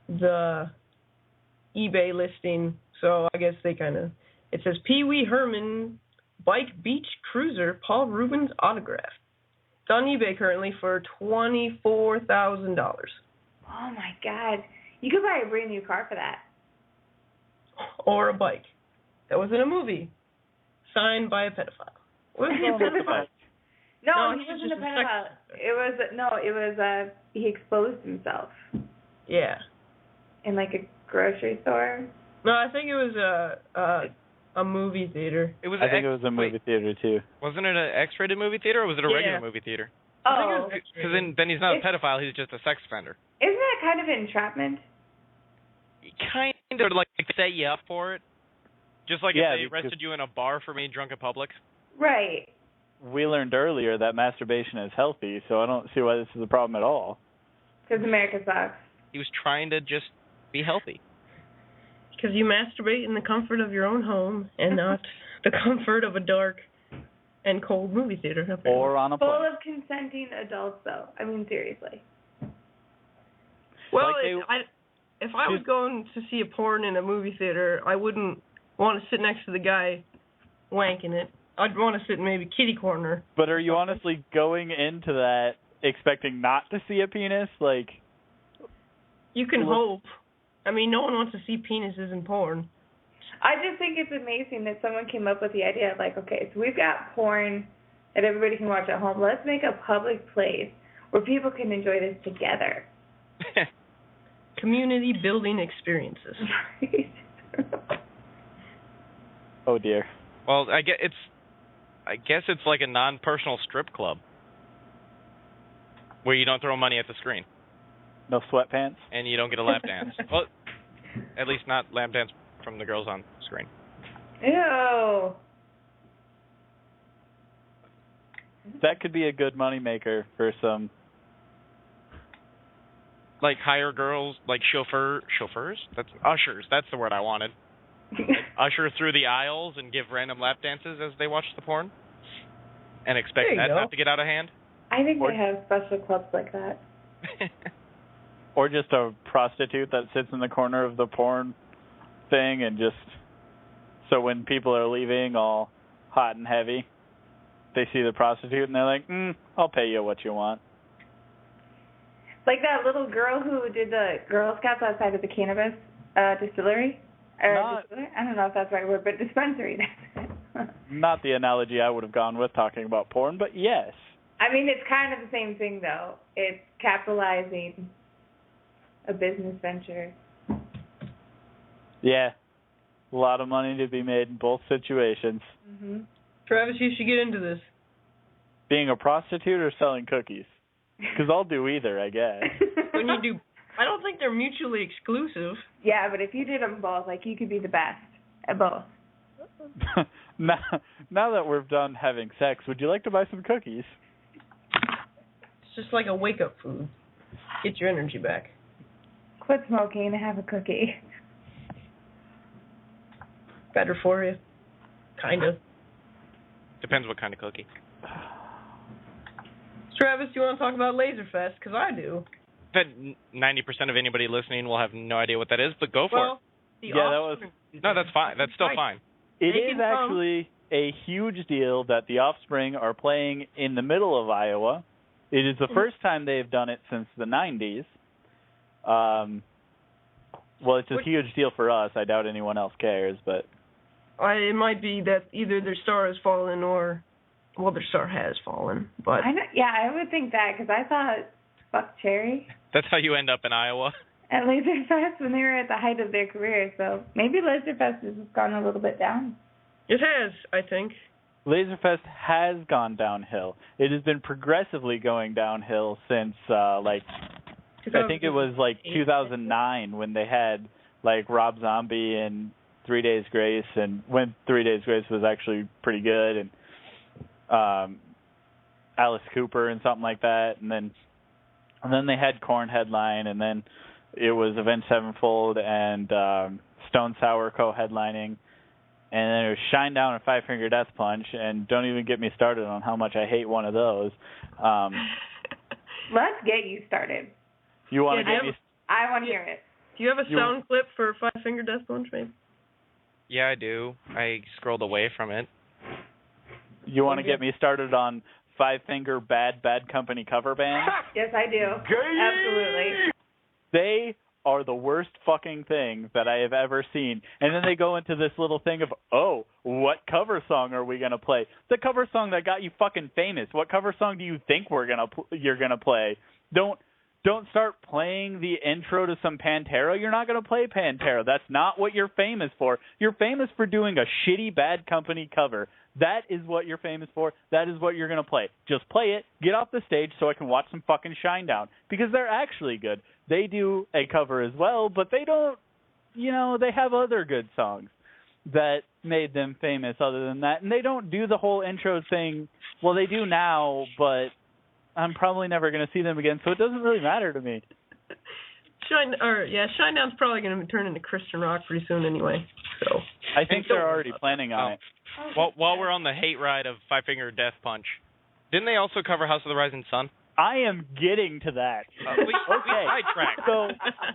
the eBay listing. So I guess they kind of. It says Pee Wee Herman bike beach cruiser, Paul Rubens autograph. It's on eBay currently for $24,000. Oh my God! You could buy a brand new car for that. Or a bike. That was in a movie. Signed by a pedophile. Was he a pedophile? No, he wasn't a pedophile. It was he exposed himself. Yeah. In like a grocery store. No, I think it was a movie theater. I think it was a movie theater too. Wasn't it an X-rated movie theater, or was it a regular movie theater? Oh. Because then he's not a pedophile; he's just a sex offender. Isn't that kind of entrapment? Kind of like set you up for it. Just like if they arrested you in a bar for being drunk in public. Right. We learned earlier that masturbation is healthy, so I don't see why this is a problem at all. Because America sucks. He was trying to just be healthy. Because you masturbate in the comfort of your own home and not the comfort of a dark and cold movie theater. Or on a plane. Full of consenting adults, though. I mean, seriously. Well, if I was going to see a porn in a movie theater, I wouldn't want to sit next to the guy wanking it. I'd want to sit in maybe kitty corner. But are you honestly going into that expecting not to see a penis? Like, you can hope. I mean, no one wants to see penises in porn. I just think it's amazing that someone came up with the idea of like, okay, so we've got porn that everybody can watch at home. Let's make a public place where people can enjoy this together. Community building experiences. Oh dear. Well, I guess it's like a non-personal strip club where you don't throw money at the screen. No sweatpants? And you don't get a lap dance. Well, at least not lap dance from the girls on screen. Ew. That could be a good moneymaker for some... Like hire girls, like chauffeurs? That's ushers. That's the word I wanted. Like, usher through the aisles and give random lap dances as they watch the porn? And expect that not to get out of hand? I think they have special clubs like that. Or just a prostitute that sits in the corner of the porn thing and just... So when people are leaving all hot and heavy, they see the prostitute and they're like, I'll pay you what you want. Like that little girl who did the Girl Scouts outside of the cannabis distillery? I don't know if that's the right word, but dispensary. Not the analogy I would have gone with talking about porn, but yes. I mean, it's kind of the same thing, though. It's capitalizing a business venture. Yeah. A lot of money to be made in both situations. Mm-hmm. Travis, you should get into this. Being a prostitute or selling cookies? Because I'll do either, I guess. When you do... I don't think they're mutually exclusive. Yeah, but if you did them both, like, you could be the best at both. Now that we're done having sex, would you like to buy some cookies? It's just like a wake-up food. Get your energy back. Quit smoking and have a cookie. Better for you. Kind of. Depends what kind of cookie. Travis, do you want to talk about Laserfest? Because I do. That 90% of anybody listening will have no idea what that is, but go for it. No, that's fine. That's still fine. It is actually a huge deal that the Offspring are playing in the middle of Iowa. It is the first time they've done it since the 90s. Well, it's a huge deal for us. I doubt anyone else cares, but... it might be that either their star has fallen or... Well, their star has fallen, but... I would think that, because I saw Buck Cherry. That's how you end up in Iowa. At Laserfest when they were at the height of their career, so maybe Laserfest has gone a little bit down. It has, I think. Laserfest has gone downhill. It has been progressively going downhill since, I think it was, 2009 when they had, Rob Zombie and 3 Days Grace, and when 3 Days Grace was actually pretty good, and Alice Cooper and something like that, and then they had Korn headline, and then it was Avenged Sevenfold and Stone Sour co-headlining, and then it was Shinedown and Five Finger Death Punch, and don't even get me started on how much I hate one of those. Let's get you started. You want to get me? I want to hear it. Do you have a sound clip for Five Finger Death Punch, maybe? Yeah, I do. I scrolled away from it. You want to get me started on Five Finger Bad Company cover band? Yes, I do. Absolutely. They are the worst fucking thing that I have ever seen. And then they go into this little thing of, what cover song are we going to play? The cover song that got you fucking famous. What cover song do you think you're going to play? Don't start playing the intro to some Pantera. You're not going to play Pantera. That's not what you're famous for. You're famous for doing a shitty Bad Company cover. That is what you're famous for. That is what you're going to play. Just play it, get off the stage so I can watch some fucking Shinedown. Because they're actually good. They do a cover as well, but they don't, they have other good songs that made them famous other than that. And they don't do the whole intro thing. Well, they do now, but I'm probably never going to see them again, so it doesn't really matter to me. Shinedown's probably going to turn into Christian rock pretty soon anyway. So I think they're already planning on it. Well, while we're on the hate ride of Five Finger Death Punch, didn't they also cover House of the Rising Sun? I am getting to that. We sidetracked. So,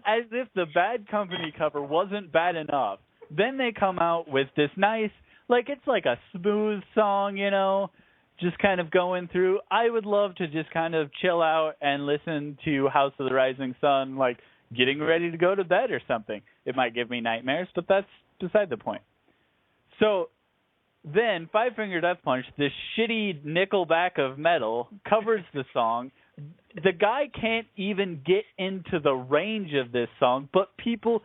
as if the Bad Company cover wasn't bad enough, then they come out with this nice, it's like a smooth song, just kind of going through. I would love to just kind of chill out and listen to House of the Rising Sun, getting ready to go to bed or something. It might give me nightmares, but that's beside the point. So then Five Finger Death Punch, this shitty Nickelback of metal, covers the song. The guy can't even get into the range of this song, but people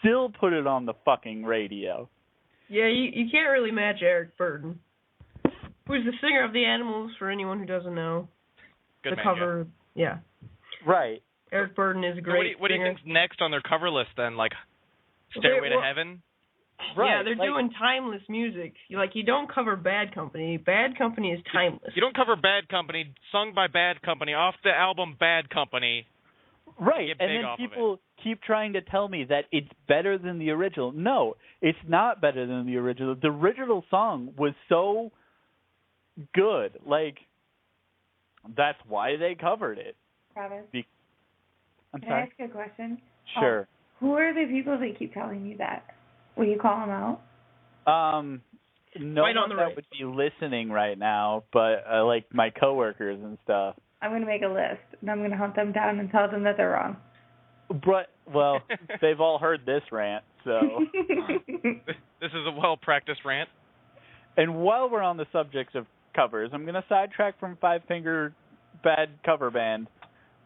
still put it on the fucking radio. Yeah, you can't really match Eric Burden, who's the singer of The Animals, for anyone who doesn't know. Good man, cover, yeah. Right. Eric Burden is a great What do you think's next on their cover list then? Stairway to Heaven? Right. Yeah, they're doing timeless music. You don't cover Bad Company. Bad Company is timeless. You don't cover Bad Company, sung by Bad Company, off the album Bad Company. Right, and then people keep trying to tell me that it's better than the original. No, it's not better than the original. The original song was so good. That's why they covered it. Travis, I'm can sorry? I ask you a question? Sure. Who are the people that keep telling you that? Will you call them out? No one that would be listening right now, but my coworkers and stuff. I'm going to make a list, and I'm going to hunt them down and tell them that they're wrong. But, they've all heard this rant, so. This is a well-practiced rant. And while we're on the subject of covers, I'm going to sidetrack from Five Finger Bad Cover Band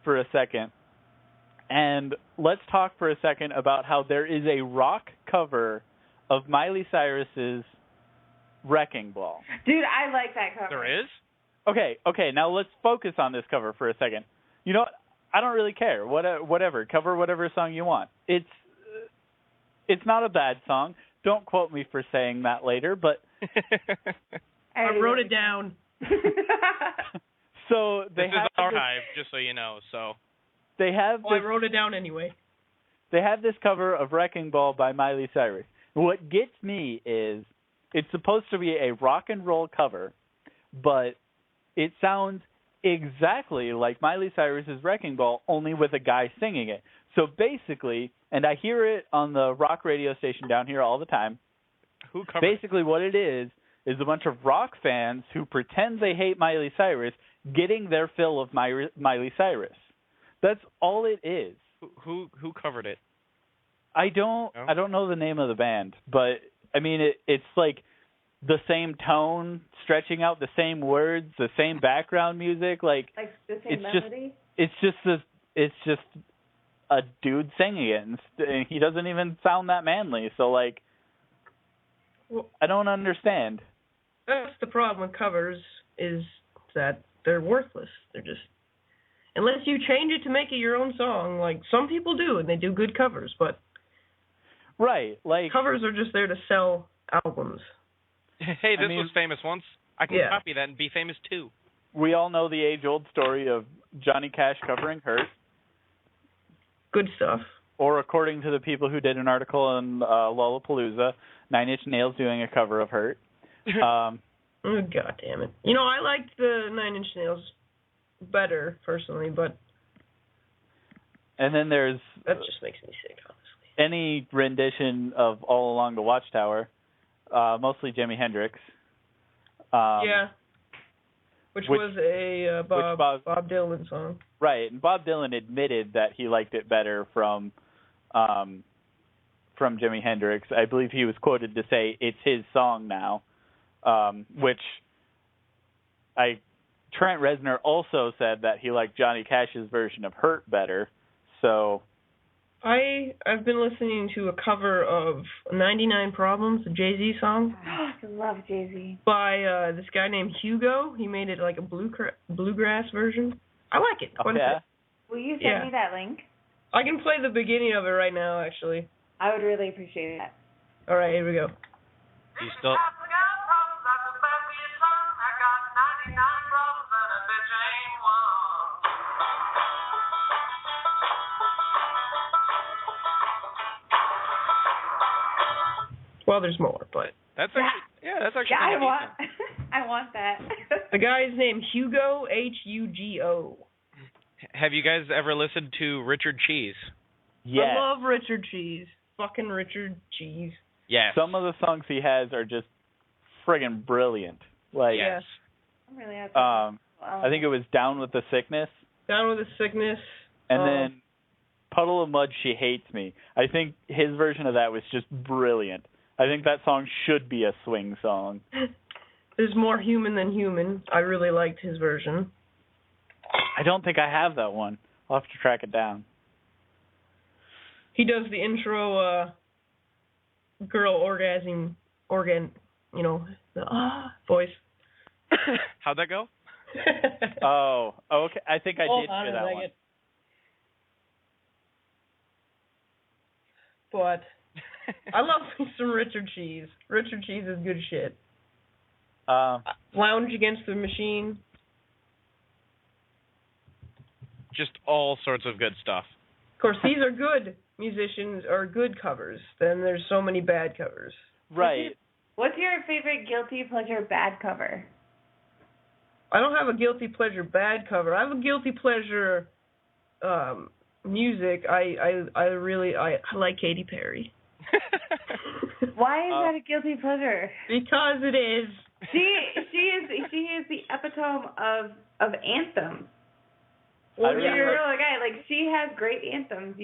for a second. And let's talk for a second about how there is a rock cover of Miley Cyrus's Wrecking Ball. Dude, I like that cover. There is? Okay, now let's focus on this cover for a second. You know what? I don't really care. Whatever. Cover whatever song you want. It's not a bad song. Don't quote me for saying that later, but... I wrote it down. So this is archived, just so you know. So they have. I wrote it down anyway. They have this cover of Wrecking Ball by Miley Cyrus. What gets me is it's supposed to be a rock and roll cover, but it sounds exactly like Miley Cyrus's Wrecking Ball, only with a guy singing it. So basically, and I hear it on the rock radio station down here all the time. Who covered basically what it is a bunch of rock fans who pretend they hate Miley Cyrus getting their fill of Miley Cyrus. That's all it is. Who covered it? I don't know the name of the band, but I mean it's like the same tone, stretching out the same words, the same background music, like the same melody. It's just a dude singing it, and he doesn't even sound that manly. So like, I don't understand. That's the problem with covers, is that they're worthless. They're just, unless you change it to make it your own song, like some people do, and they do good covers, but right, like covers are just there to sell albums. Hey, this was famous once. I can copy that and be famous too. We all know the age-old story of Johnny Cash covering Hurt. Good stuff. Or according to the people who did an article on Lollapalooza, 9 Inch Nails doing a cover of Hurt. Oh, God damn it. You know, I liked the 9 Inch Nails better, personally, but... And then there's... That just makes me sick, honestly. Any rendition of All Along the Watchtower, mostly Jimi Hendrix. Yeah. Which was a Bob Dylan song. Right, and Bob Dylan admitted that he liked it better from Jimi Hendrix. I believe he was quoted to say, it's his song now, which Trent Reznor also said that he liked Johnny Cash's version of Hurt better, so... I've been listening to a cover of 99 Problems, a Jay-Z song. I love Jay-Z. By this guy named Hugo. He made it like a bluegrass version. I like it. Oh, yeah? Will you send me that link? I can play the beginning of it right now, actually. I would really appreciate that. All right, here we go. You still... Well, there's more, but that's actually I want that. The guy's name Hugo, Hugo. Have you guys ever listened to Richard Cheese? Yes. I love Richard Cheese. Fucking Richard Cheese. Yes. Some of the songs he has are just friggin' brilliant. Like, yes. I'm really happy. I think it was Down with the Sickness. Down with the Sickness. And then Puddle of Mud, She Hates Me. I think his version of that was just brilliant. I think that song should be a swing song. There's More Human Than Human. I really liked his version. I don't think I have that one. I'll have to track it down. He does the intro girl orgasm, voice. How'd that go? Oh, okay. I think I did hear that one. But I love me some Richard Cheese. Richard Cheese is good shit. Lounge Against the Machine. Just all sorts of good stuff. Of course, these are good musicians or good covers. Then there's so many bad covers. Right. What's your favorite guilty pleasure bad cover? I don't have a guilty pleasure bad cover. I have a guilty pleasure music. I really like Katy Perry. Why is that a guilty pleasure? Because it is. She is the epitome of anthems. Well, you're a real guy. Like, she has great anthems.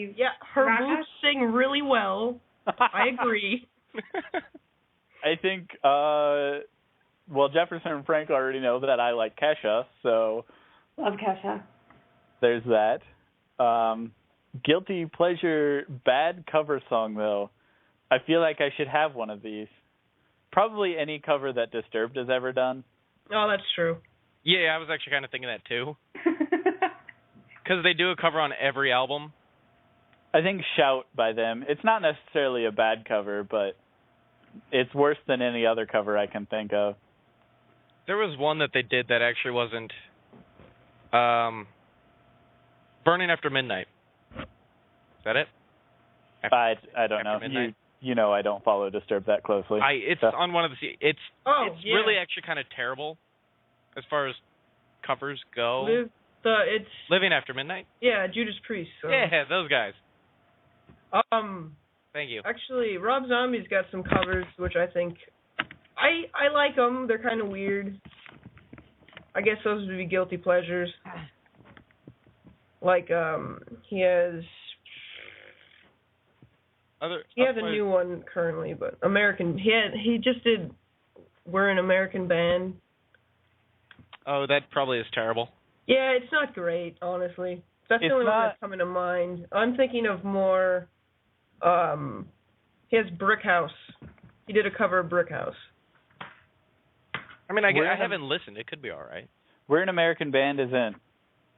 Her boobs sing really well. I agree. I think, Jefferson and Frank already know that I like Kesha, so... Love Kesha. There's that. Guilty pleasure bad cover song, though. I feel like I should have one of these. Probably any cover that Disturbed has ever done. Oh, that's true. Yeah, I was actually kind of thinking that, too. Because they do a cover on every album. I think Shout by them. It's not necessarily a bad cover, but it's worse than any other cover I can think of. There was one that they did that actually wasn't Burning After Midnight. Is that it? I don't know. Midnight? You know I don't follow Disturbed that closely. It's on one of the. It's really actually kind of terrible as far as covers go. It's Living After Midnight. Yeah, Judas Priest. So. Yeah, those guys. Thank you. Actually, Rob Zombie's got some covers which I think I like them. They're kind of weird. I guess those would be guilty pleasures. Like he has a new one currently, but American. He just did. We're an American band. Oh, that probably is terrible. Yeah, it's not great, honestly. That's the only one that's coming to mind. I'm thinking of more. He has Brick House. He did a cover of Brick House. I mean, I haven't listened. It could be all right. We're an American band isn't.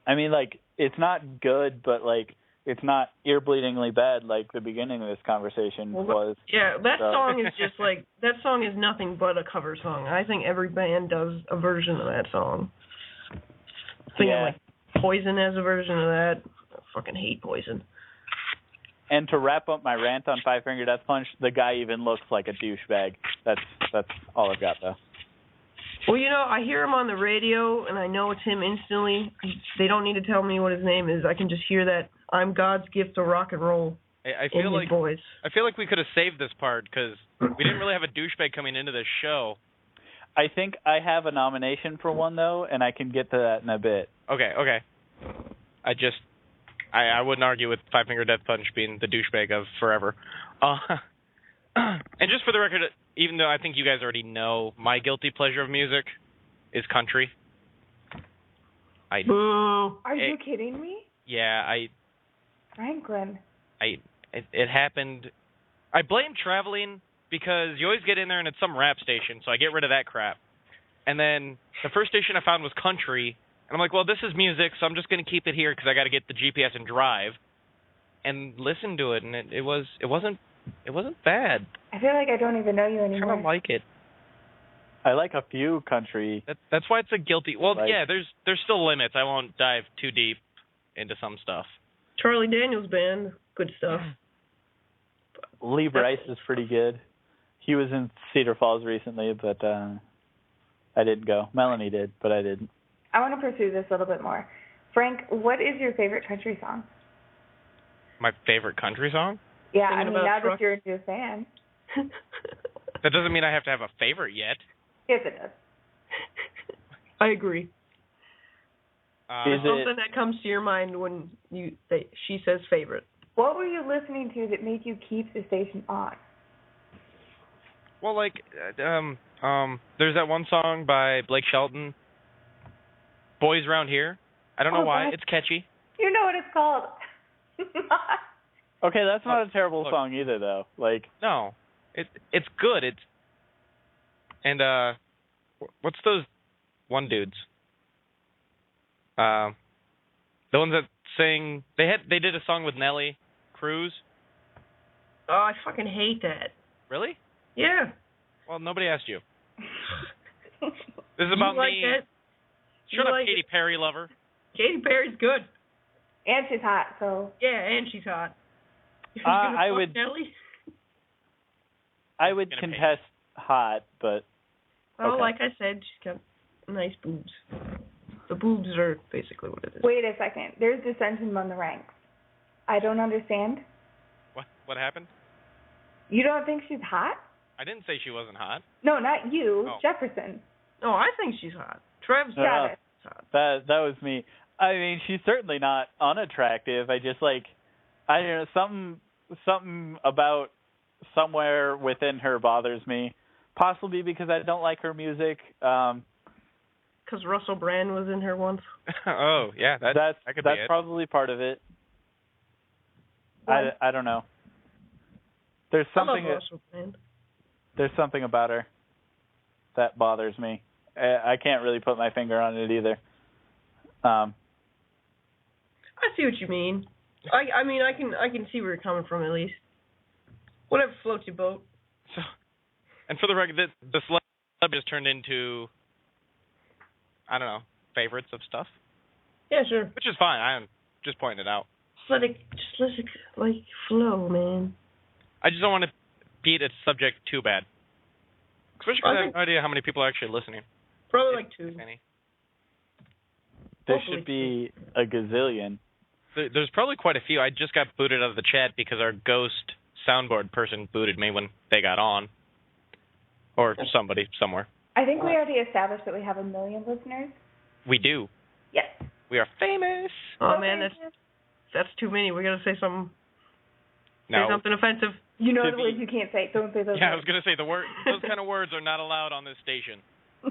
I mean, like, it's not good, but, like, it's not ear-bleedingly bad like the beginning of this conversation was. Yeah, that song is just like, that song is nothing but a cover song. I think every band does a version of that song. Like Poison has a version of that. I fucking hate Poison. And to wrap up my rant on Five Finger Death Punch, the guy even looks like a douchebag. That's all I've got, though. Well, you know, I hear him on the radio, and I know it's him instantly. They don't need to tell me what his name is. I can just hear that I'm God's gift to rock and roll. I feel like voice. I feel like we could have saved this part because we didn't really have a douchebag coming into this show. I think I have a nomination for one, though, and I can get to that in a bit. Okay. I wouldn't argue with Five Finger Death Punch being the douchebag of forever. And just for the record, even though I think you guys already know, my guilty pleasure of music is country. Boo! Are you kidding me? Yeah, Franklin. It happened. I blame traveling because you always get in there and it's some rap station, so I get rid of that crap. And then the first station I found was country, and I'm like, well, this is music, so I'm just going to keep it here because I got to get the GPS and drive and listen to it, and it wasn't bad. I feel like I don't even know you anymore. I kind of like it. I like a few country. That's why it's a guilty. Well, yeah, there's still limits. I won't dive too deep into some stuff. Charlie Daniels Band, good stuff. Lee Brice is pretty good. He was in Cedar Falls recently, but I didn't go. Melanie did, but I didn't. I want to pursue this a little bit more. Frank, what is your favorite country song? My favorite country song? Yeah, I mean, now that you're a new fan. That doesn't mean I have to have a favorite yet. Yes, it does. I agree. Is something that comes to your mind when she says favorite? What were you listening to that made you keep the station on? Well, like, there's that one song by Blake Shelton, Boys Round Here. I don't know why. It's catchy. You know what it's called. Okay, that's not a terrible song either, though. Like, no, it's good. And what's those one dudes? The ones that sing. They did a song with Nelly Cruz. Oh, I fucking hate that. Really? Yeah. Well, nobody asked you. This is about me. Shut up, Katy Perry lover. Katy Perry's good. And she's hot, so. Yeah, and she's hot. I would Gonna contest hot, but. Well, okay. like I said, she's got nice boobs. The boobs are basically what it is. Wait a second. There's dissension among the ranks. I don't understand. What happened? You don't think she's hot? I didn't say she wasn't hot. No, not you. Oh. Jefferson. Oh, I think she's hot. Travis. That was me. I mean, she's certainly not unattractive. I just I don't know, something about somewhere within her bothers me. Possibly because I don't like her music. Because Russell Brand was in her once. Oh, yeah, that could be it. Probably part of it. I don't know. There's something about her that bothers me. I can't really put my finger on it either. I see what you mean. I mean, I can see where you're coming from at least. Whatever floats your boat. So, and for the record, the celeb just turned into, I don't know, favorites of stuff. Yeah, sure. Which is fine. I'm just pointing it out. Just let it like flow, man. I just don't want to beat its subject too bad. Especially because I have no idea how many people are actually listening. Probably like 2. There should be a gazillion. There's probably quite a few. I just got booted out of the chat because our ghost soundboard person booted me when they got on. Or somebody, somewhere. I think we already established that we have 1 million listeners. We do. Yes. We are famous. Oh, man, that's too many. We got to say something. No. Say something offensive. You know the words you can't say. Don't say those words. Yeah, I was going to say, those kind of words are not allowed on this station.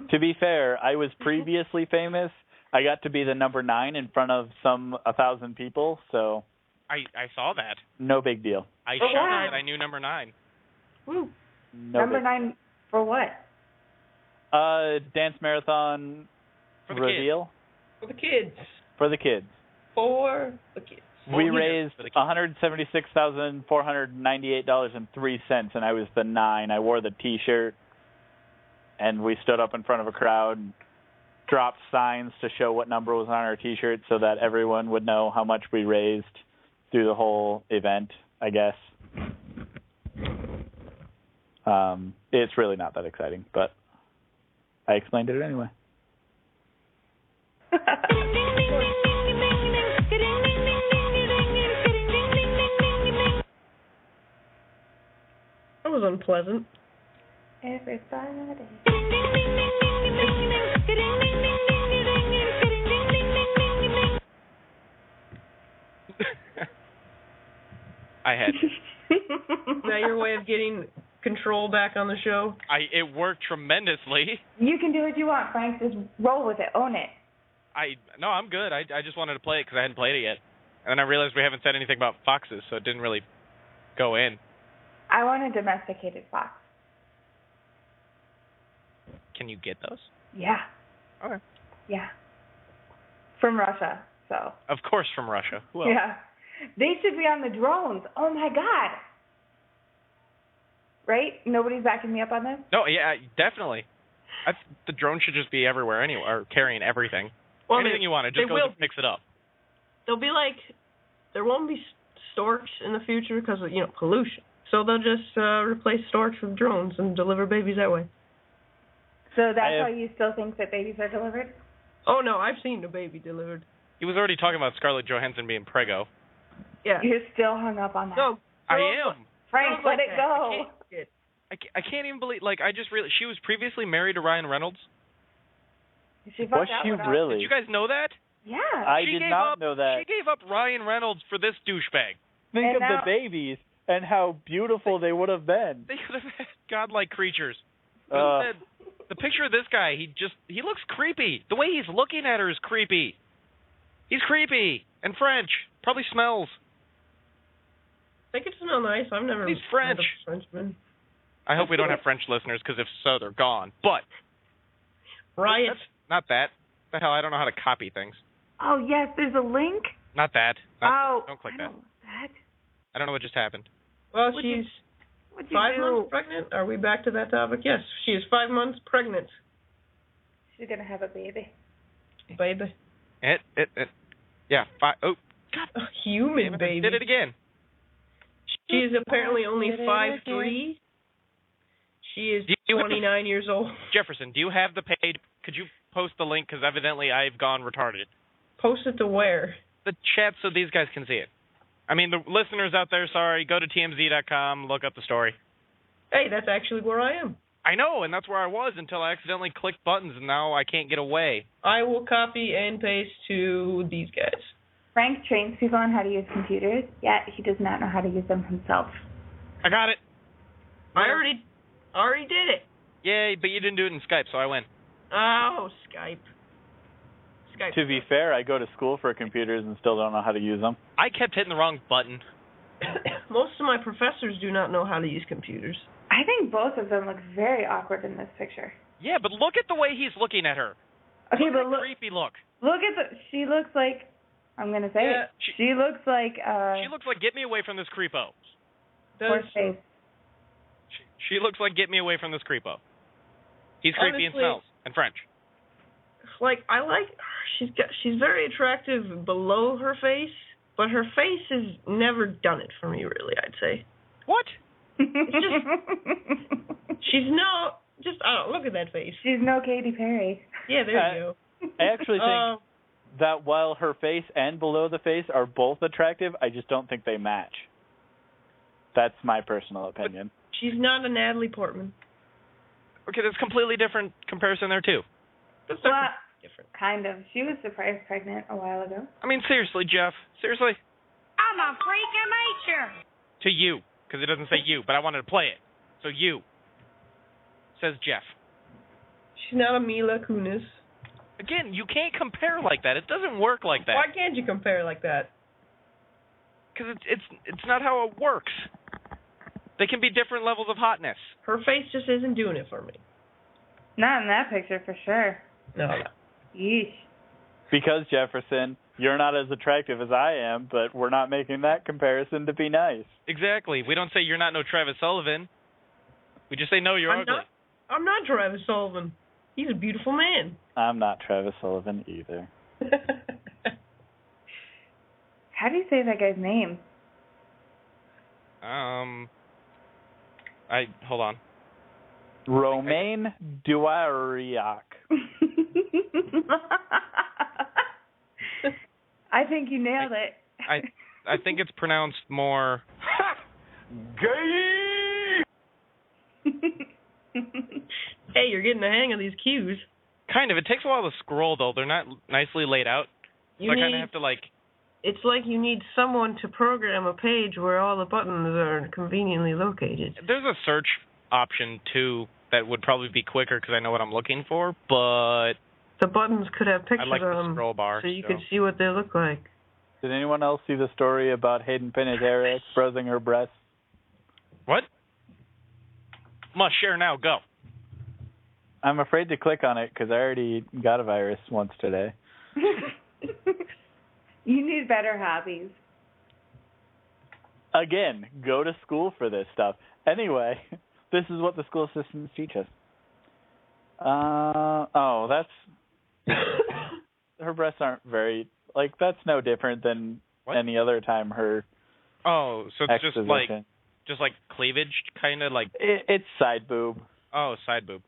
To be fair, I was previously famous. I got to be the number 9 in front of 1,000 people, so... I saw that. No big deal. I shouted that I knew number 9. Woo. No number 9 for what? Dance marathon for the reveal. For the kids. For the kids. For the kids. We raised $176,498.03, and I was the 9. I wore the T-shirt, and we stood up in front of a crowd, dropped signs to show what number was on our T-shirt so that everyone would know how much we raised through the whole event, I guess. It's really not that exciting, but I explained it anyway. That was unpleasant. Everybody. I had to. Now your way of getting control back on the show? It worked tremendously. You can do what you want, Frank. Just roll with it. Own it. No, I'm good. I just wanted to play it because I hadn't played it yet. And then I realized we haven't said anything about foxes, so it didn't really go in. I want a domesticated fox. Can you get those? Yeah. Okay. Yeah. From Russia, so. Of course from Russia. Who else? Yeah. They should be on the drones. Oh, my God. Right? Nobody's backing me up on this? No, yeah, definitely. The drone should just be everywhere anyway, or carrying everything. Well, anything you want, just go and mix it up. They'll be like, there won't be storks in the future because of, pollution. So they'll just replace storks with drones and deliver babies that way. So that's how you still think that babies are delivered? Oh, no, I've seen a baby delivered. He was already talking about Scarlett Johansson being prego. Yeah. You're still hung up on that. No. I am. Frank, let it go. I can't even believe, she was previously married to Ryan Reynolds. Was she really? Did you guys know that? Yeah. I did not know that. She gave up Ryan Reynolds for this douchebag. Think of the babies and how beautiful they would have been. They could have had godlike creatures. The picture of this guy, he looks creepy. The way he's looking at her is creepy. He's creepy and French. Probably smells. They could smell nice. I've never. He's French. Met a Frenchman. I hope we don't have French listeners, because if so, they're gone. But Riot. Not that. What the hell? I don't know how to copy things. Oh yes, there's a link. Not that. Don't click that. I don't know what just happened. Well, she's 5 months pregnant. Are we back to that topic? Yes, she is 5 months pregnant. She's gonna have a baby. Baby. Yeah. Oh. God. A human baby. Did it again. She is apparently only 5'3". She is 29 years old. Jefferson, do you have the page? Could you post the link? Because evidently I've gone retarded. Post it to where? The chat so these guys can see it. I mean, the listeners out there, sorry, go to tmz.com, look up the story. Hey, that's actually where I am. I know, and that's where I was until I accidentally clicked buttons, and now I can't get away. I will copy and paste to these guys. Frank trains people on how to use computers, yet he does not know how to use them himself. I got it. I already did it. Yay, but you didn't do it in Skype, so I win. Oh, Skype. To be fair, I go to school for computers and still don't know how to use them. I kept hitting the wrong button. Most of my professors do not know how to use computers. I think both of them look very awkward in this picture. Yeah, but look at the way he's looking at her. Okay, but look. Creepy look. Look at she looks like, I'm going to say it. She looks like, she looks like, get me away from this creepo. Poor face. She looks like, get me away from this creepo. He's creepy and smells, and French. Like, I like she's very attractive below her face, but her face has never done it for me, really, I'd say. What? She's no, I don't look at that face. She's no Katy Perry. Yeah, there you go. I actually think that while her face and below the face are both attractive, I just don't think they match. That's my personal opinion. But she's not a Natalie Portman. Okay, that's a completely different comparison there, too. That's different. Kind of. She was surprise pregnant a while ago. I mean, seriously, Jeff. Seriously. I'm a freak of nature. To you, because it doesn't say you, but I wanted to play it. So you. Says Jeff. She's not a Mila Kunis. Again, you can't compare like that. It doesn't work like that. Why can't you compare like that? Because it's not how it works. They can be different levels of hotness. Her face just isn't doing it for me. Not in that picture, for sure. No. Yeesh. Because, Jefferson, you're not as attractive as I am, but we're not making that comparison to be nice. Exactly. We don't say you're not no Travis Sullivan. We just say, no, you're ugly. I'm not Travis Sullivan. He's a beautiful man. I'm not Travis Sullivan either. How do you say that guy's name? Hold on. Romain Duariac. I think you nailed it. I think it's pronounced more... Gay! Hey, you're getting the hang of these cues. Kind of. It takes a while to scroll, though. They're not nicely laid out. So I kind of have to, It's like you need someone to program a page where all the buttons are conveniently located. There's a search option, too, that would probably be quicker because I know what I'm looking for, but... The buttons could have pictures I like on the them scroll bar, so you could see what they look like. Did anyone else see the story about Hayden Panettiere exposing her breasts? What? Must share now. Go. I'm afraid to click on it because I already got a virus once today. You need better hobbies. Again, go to school for this stuff. Anyway, this is what the school systems teach us. That's... Her breasts aren't very... that's no different than any other time her... Oh, so it's exposition. just like cleavage, kind of like... It's side boob. Oh, side boob.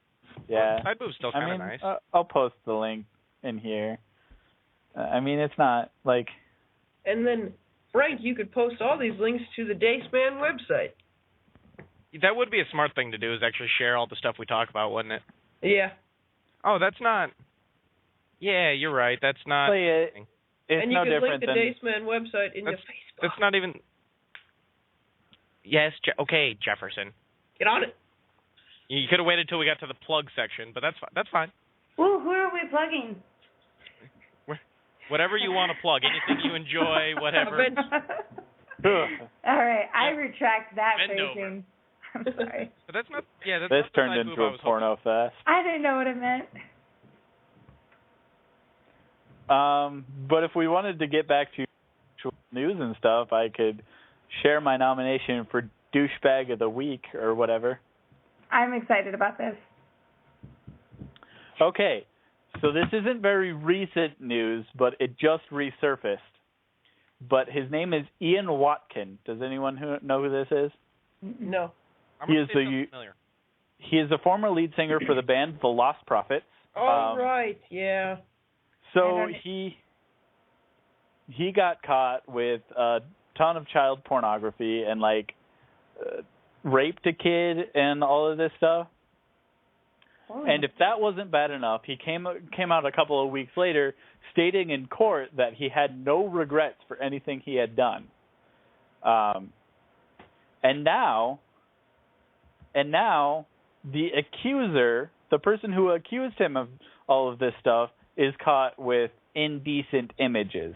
Yeah. Well, side boob's still kind of nice. I'll post the link in here. It's not like... And then, Frank, you could post all these links to the Dace Man website. That would be a smart thing to do, is actually share all the stuff we talk about, wouldn't it? Yeah. Oh, that's not... Yeah, you're right. That's not... It's and you no can different link the than... Dace Man website in your Facebook. That's not even... Yes, okay, Jefferson. Get on it. You could have waited till we got to the plug section, but that's fine. That's fine. Ooh, who are we plugging? Whatever you want to plug, anything you enjoy, whatever. All right, I retract that Bend phrasing. I'm sorry. But that's not... Yeah, that's This not the turned side into boob I a was porno fest. I didn't know what it meant. But if we wanted to get back to news and stuff, I could share my nomination for douchebag of the week or whatever. I'm excited about this. Okay, so this isn't very recent news, but it just resurfaced. But his name is Ian Watkin. Does anyone know who this is? No. He is the former lead singer for the band The Lost Prophets. Oh, right, yeah. So he got caught with a ton of child pornography and raped a kid and all of this stuff. Oh. And if that wasn't bad enough, he came out a couple of weeks later stating in court that he had no regrets for anything he had done. And now the accuser, the person who accused him of all of this stuff, is caught with indecent images,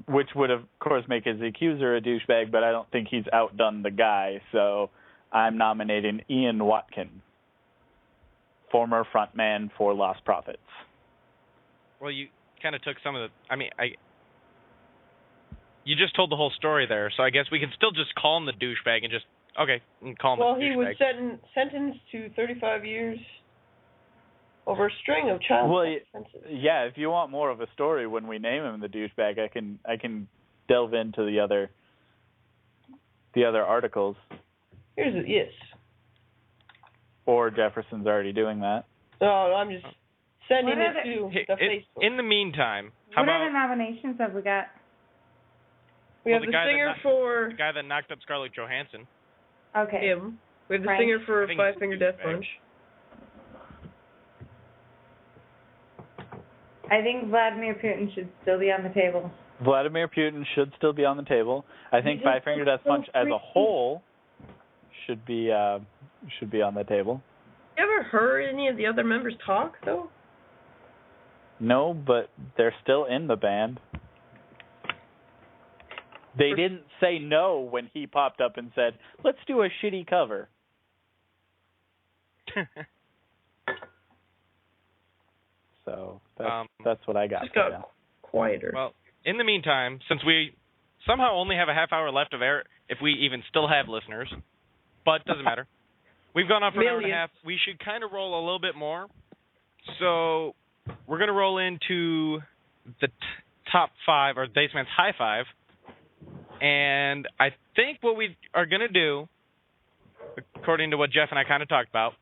which would, of course, make his accuser a douchebag, but I don't think he's outdone the guy, so I'm nominating Ian Watkin, former frontman for Lost Prophets. Well, you kind of took some of the... you just told the whole story there, so I guess we can still just call him the douchebag and just... Okay, call him the douchebag. Well, he was sentenced to 35 years... over a string of child offenses. Yeah, if you want more of a story when we name him the douchebag, I can delve into the other articles. Yes. Or Jefferson's already doing that. No, I'm just sending it to the Facebook. In the meantime, what are the nominations have we got? We have the singer for... The guy that knocked up Scarlett Johansson. Okay. Him. We have the singer for Five Finger Death Punch. I think Vladimir Putin should still be on the table. Vladimir Putin should still be on the table. I think Five Finger Death Punch as a whole should be on the table. You ever heard any of the other members talk, though? No, but they're still in the band. They didn't say no when he popped up and said, let's do a shitty cover. So that's what I got. Just got quieter. Well, in the meantime, since we somehow only have a half hour left of air, if we even still have listeners, but doesn't matter. We've gone on for an hour and a half. We should kind of roll a little bit more. So we're going to roll into the top 5, or Dace Man's High 5. And I think what we are going to do, according to what Jeff and I kind of talked about,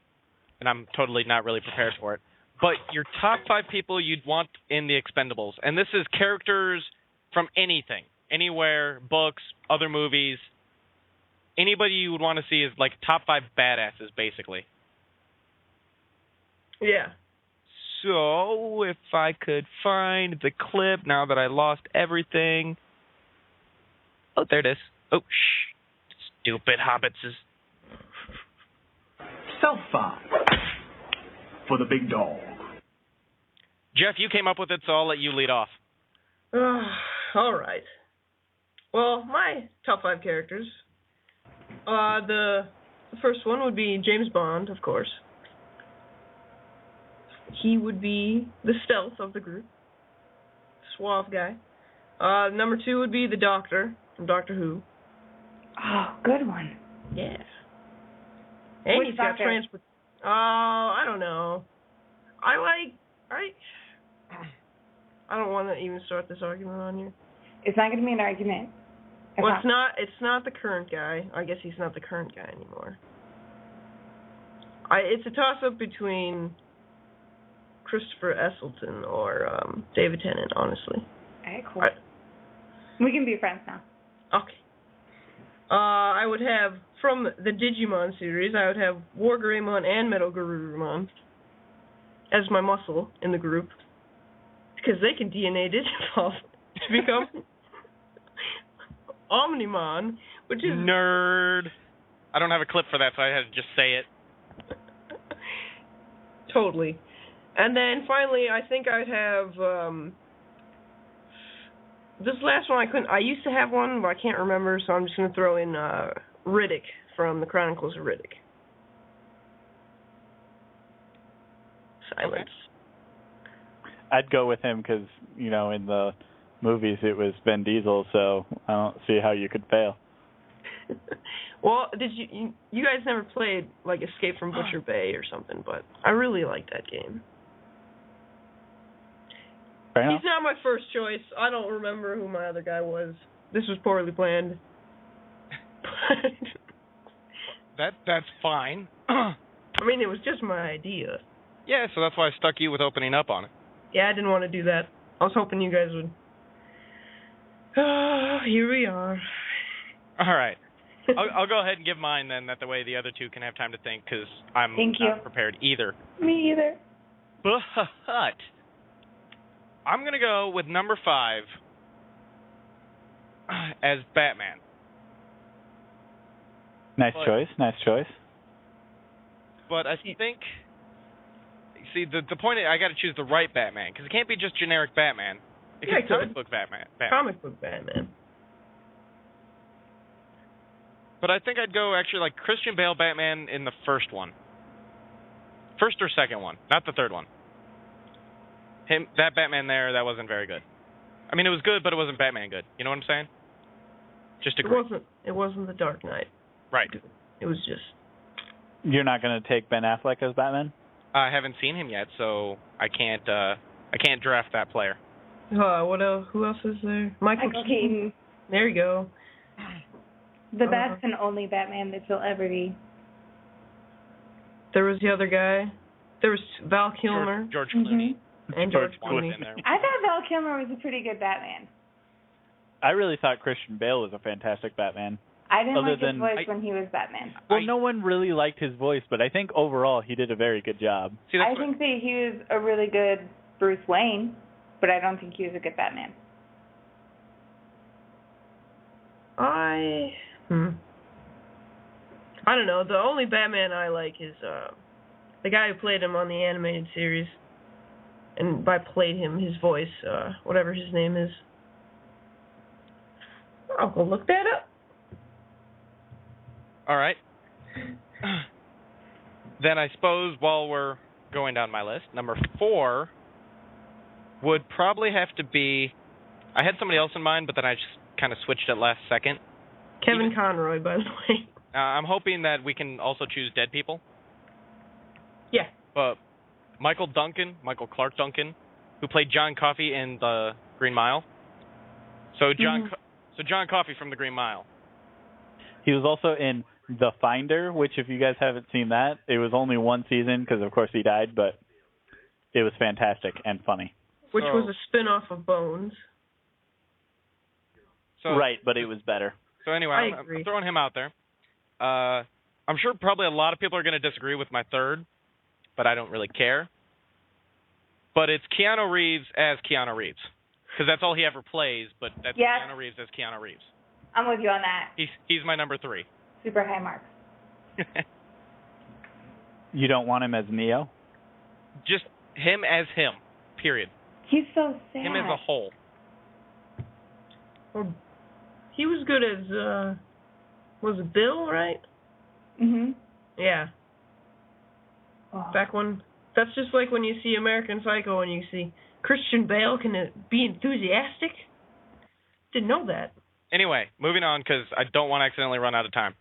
and I'm totally not really prepared for it, but your top 5 people you'd want in the Expendables. And this is characters from anything, anywhere, books, other movies. Anybody you would want to see is like top 5 badasses, basically. Yeah. So if I could find the clip now that I lost everything. Oh, there it is. Oh, stupid hobbitses. Self-found for the big dog. Jeff, you came up with it, so I'll let you lead off. All right. Well, my top 5 characters. The first one would be James Bond, of course. He would be the stealth of the group. Suave guy. Number 2 would be the Doctor from Doctor Who. Oh, good one. Yeah. And Which he's got Doctor? transport. Oh, I don't know. I don't want to even start this argument on you. It's not going to be an argument. Well, it's not the current guy. I guess he's not the current guy anymore. It's a toss-up between Christopher Esselton or David Tennant, honestly. Alright, cool. We can be friends now. Okay. I would have, from the Digimon series, I would have Wargreymon and Metal Garurumon as my muscle in the group. Because they can DNA digivolve to become Omnimon, which is... Nerd. I don't have a clip for that, so I had to just say it. Totally. And then, finally, I think I'd have... this last one I used to have one, but I can't remember, so I'm just going to throw in Riddick from the Chronicles of Riddick. Silence. Okay. I'd go with him because, in the movies it was Vin Diesel, so I don't see how you could fail. Well, did you guys never played, like, Escape from Butcher Bay or something, but I really liked that game. He's not my first choice. I don't remember who my other guy was. This was poorly planned. That's fine. I mean, it was just my idea. Yeah, so that's why I stuck you with opening up on it. Yeah, I didn't want to do that. I was hoping you guys would. Here we are. All right. I'll go ahead and give mine then. That the way the other two can have time to think, because I'm not prepared either. Me either. But I'm going to go with number 5 as Batman. Nice choice. But I think, see, the point is I got to choose the right Batman, because it can't be just generic Batman. It can be comic book Batman. Comic book Batman. But I think I'd go actually like Christian Bale Batman in the first one. First or second one, not the third one. That Batman there, that wasn't very good. I mean, it was good, but it wasn't Batman good. You know what I'm saying? Just agree. It wasn't the Dark Knight. Right. It was just... You're not going to take Ben Affleck as Batman? I haven't seen him yet, so I can't draft that player. What else? Who else is there? Michael Keaton. There you go. The best and only Batman that you'll ever be. There was the other guy. There was Val Kilmer. George Clooney. And George Clooney. I thought Val Kilmer was a pretty good Batman. I really thought Christian Bale was a fantastic Batman. I didn't like his voice when he was Batman. Well, no one really liked his voice, but I think overall he did a very good job. I think that he was a really good Bruce Wayne, but I don't think he was a good Batman. I don't know. The only Batman I like is the guy who played him on the animated series. And by played him, his voice, whatever his name is. I'll go look that up. All right. Then I suppose while we're going down my list, number 4 would probably have to be... I had somebody else in mind, but then I just kind of switched it last second. Kevin Conroy, by the way. I'm hoping that we can also choose dead people. Yeah. But Michael Clark Duncan, who played John Coffey in The Green Mile. So John Coffey from The Green Mile. He was also in The Finder, which if you guys haven't seen that, it was only one season because of course he died, but it was fantastic and funny. Which was a spin-off of Bones. Right, but it was better. So anyway, I'm throwing him out there. I'm sure probably a lot of people are going to disagree with my third, but I don't really care. But it's Keanu Reeves as Keanu Reeves. Because that's all he ever plays, but that's Keanu Reeves as Keanu Reeves. I'm with you on that. He's my number 3. Super high marks. You don't want him as Neo? Just him as him, period. He's so sad. Him as a whole. Well, he was good as, was it Bill, right? Mm-hmm. Yeah. Oh. Back when, that's just like when you see American Psycho and you see Christian Bale can be enthusiastic. Didn't know that. Anyway, moving on because I don't want to accidentally run out of time.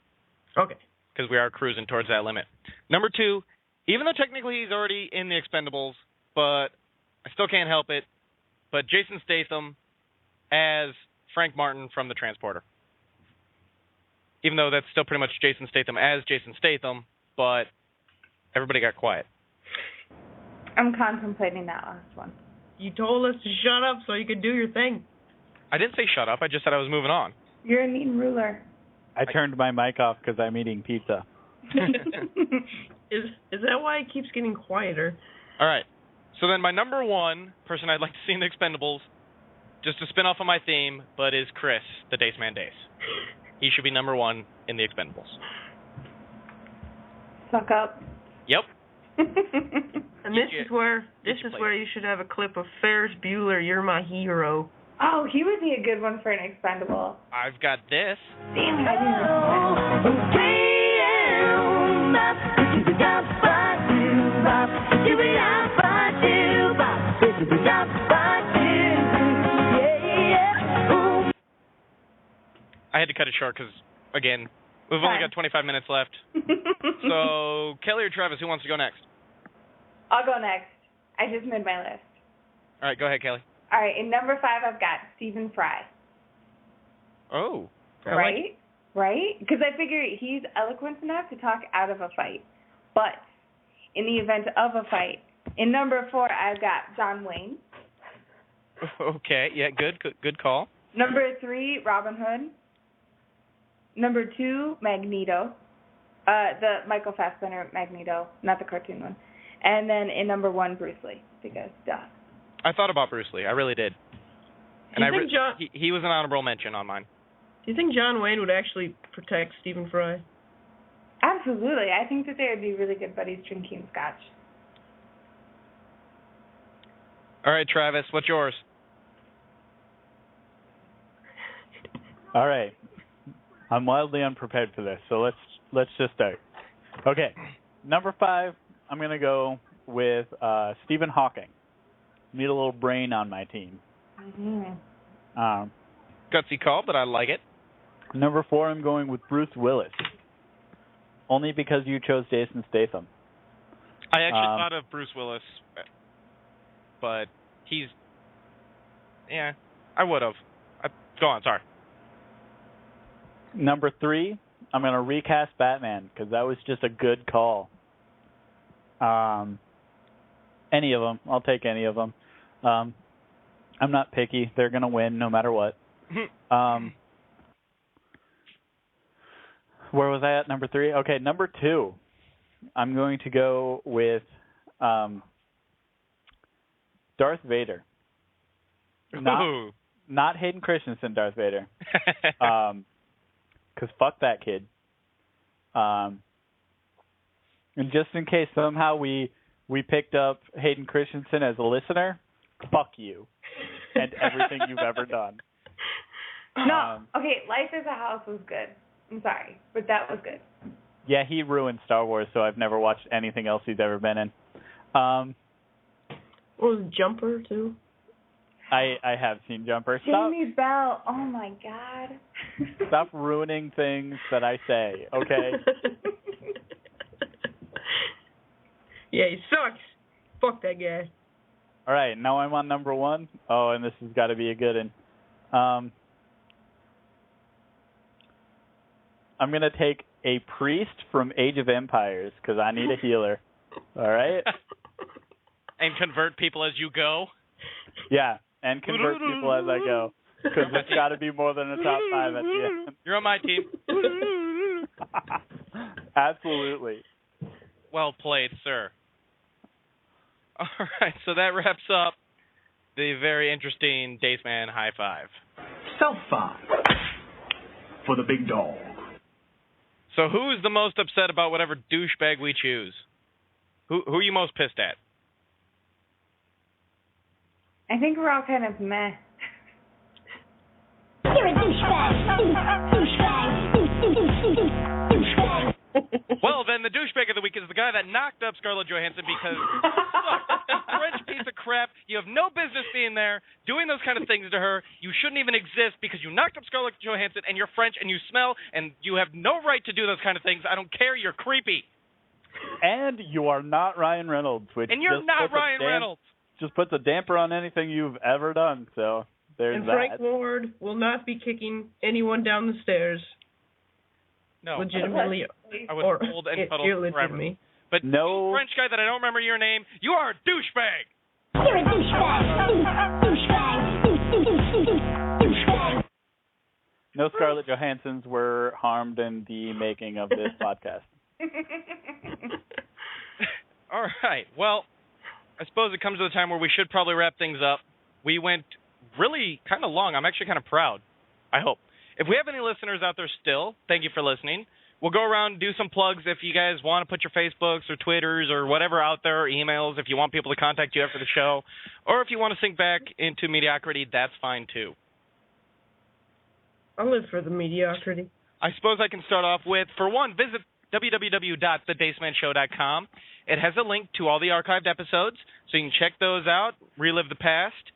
Okay. Because we are cruising towards that limit. Number 2, even though technically he's already in the Expendables, but I still can't help it, but Jason Statham as Frank Martin from The Transporter. Even though that's still pretty much Jason Statham as Jason Statham, but everybody got quiet. I'm contemplating that last one. You told us to shut up so you could do your thing. I didn't say shut up. I just said I was moving on. You're a mean ruler. I turned my mic off because I'm eating pizza. Is that why it keeps getting quieter? All right. So then my number 1 person I'd like to see in the Expendables, just to spin off of my theme, but is Chris, the Dace Man Dace. He should be number 1 in the Expendables. Suck up. Yep. And this is where you should have a clip of Ferris Bueller, You're My Hero. Oh, he would be a good one for an Expendable. I've got this. Damn it, I didn't know. I had to cut it short because, again, we've only got 25 minutes left. So, Kelly or Travis, who wants to go next? I'll go next. I just made my list. All right, go ahead, Kelly. All right, in number 5, I've got Stephen Fry. Oh. Right? Right? Because I figure he's eloquent enough to talk out of a fight. But in the event of a fight, in number 4, I've got John Wayne. Okay, yeah, good call. Number 3, Robin Hood. Number 2, Magneto. The Michael Fassbender Magneto, not the cartoon one. And then in number 1, Bruce Lee, because duh. I thought about Bruce Lee. I really did. And he was an honorable mention on mine. Do you think John Wayne would actually protect Stephen Fry? Absolutely. I think that they would be really good buddies drinking scotch. All right, Travis, what's yours? All right. I'm wildly unprepared for this, so let's just start. Okay. Number 5, I'm going to go with Stephen Hawking. Need a little brain on my team. Mm-hmm. Gutsy call, but I like it. Number 4, I'm going with Bruce Willis. Only because you chose Jason Statham. I actually thought of Bruce Willis, but he's... Yeah, I would have. Go on, sorry. Number 3, I'm going to recast Batman because that was just a good call. Any of them. I'll take any of them. I'm not picky. They're going to win no matter what. Where was I at? Number 3? Okay, number 2. I'm going to go with Darth Vader. Not Hayden Christensen Darth Vader. Because fuck that kid. And just in case somehow we picked up Hayden Christensen as a listener, fuck you and everything you've ever done. No, okay, Life is a House was good. I'm sorry, but that was good. Yeah, he ruined Star Wars, so I've never watched anything else he's ever been in. What was Jumper, too? I have seen Jumper. Jamie Bell, oh my God. Stop ruining things that I say, okay? Yeah, he sucks. Fuck that guy. All right, now I'm on number 1. Oh, and this has got to be a good one. I'm going to take a priest from Age of Empires because I need a healer. All right? And convert people as you go? Yeah, and convert people as I go because it's got to be more than a top 5 at the end. You're on my team. Absolutely. Well played, sir. All right, so that wraps up the very interesting Dace Man High Five. Self-5 for the big dog. So who's the most upset about whatever douchebag we choose? Who are you most pissed at? I think we're all kind of meh. You're a douchebag. Douchebag. Well, then the douchebag of the week is the guy that knocked up Scarlett Johansson because, look, you French piece of crap, you have no business being there, doing those kind of things to her. You shouldn't even exist because you knocked up Scarlett Johansson and you're French and you smell and you have no right to do those kind of things. I don't care. You're creepy. And you are not Ryan Reynolds. And you're not Ryan Reynolds. Just puts a damper on anything you've ever done. So there's and that. Frank Ward will not be kicking anyone down the stairs. No. Legitimately. I would hold and cuddle forever. But no French guy that I don't remember your name, you are a douchebag. You're a douchebag. Douchebag. No Scarlett Johanssons were harmed in the making of this podcast. All right. Well, I suppose it comes to the time where we should probably wrap things up. We went really kind of long. I'm actually kind of proud. I hope. If we have any listeners out there still, thank you for listening. We'll go around and do some plugs if you guys want to put your Facebooks or Twitters or whatever out there, or emails, if you want people to contact you after the show. Or if you want to sink back into mediocrity, that's fine too. I live for the mediocrity. I suppose I can start off with, for one, visit www.thedacemanshow.com. It has a link to all the archived episodes, so you can check those out, relive the past.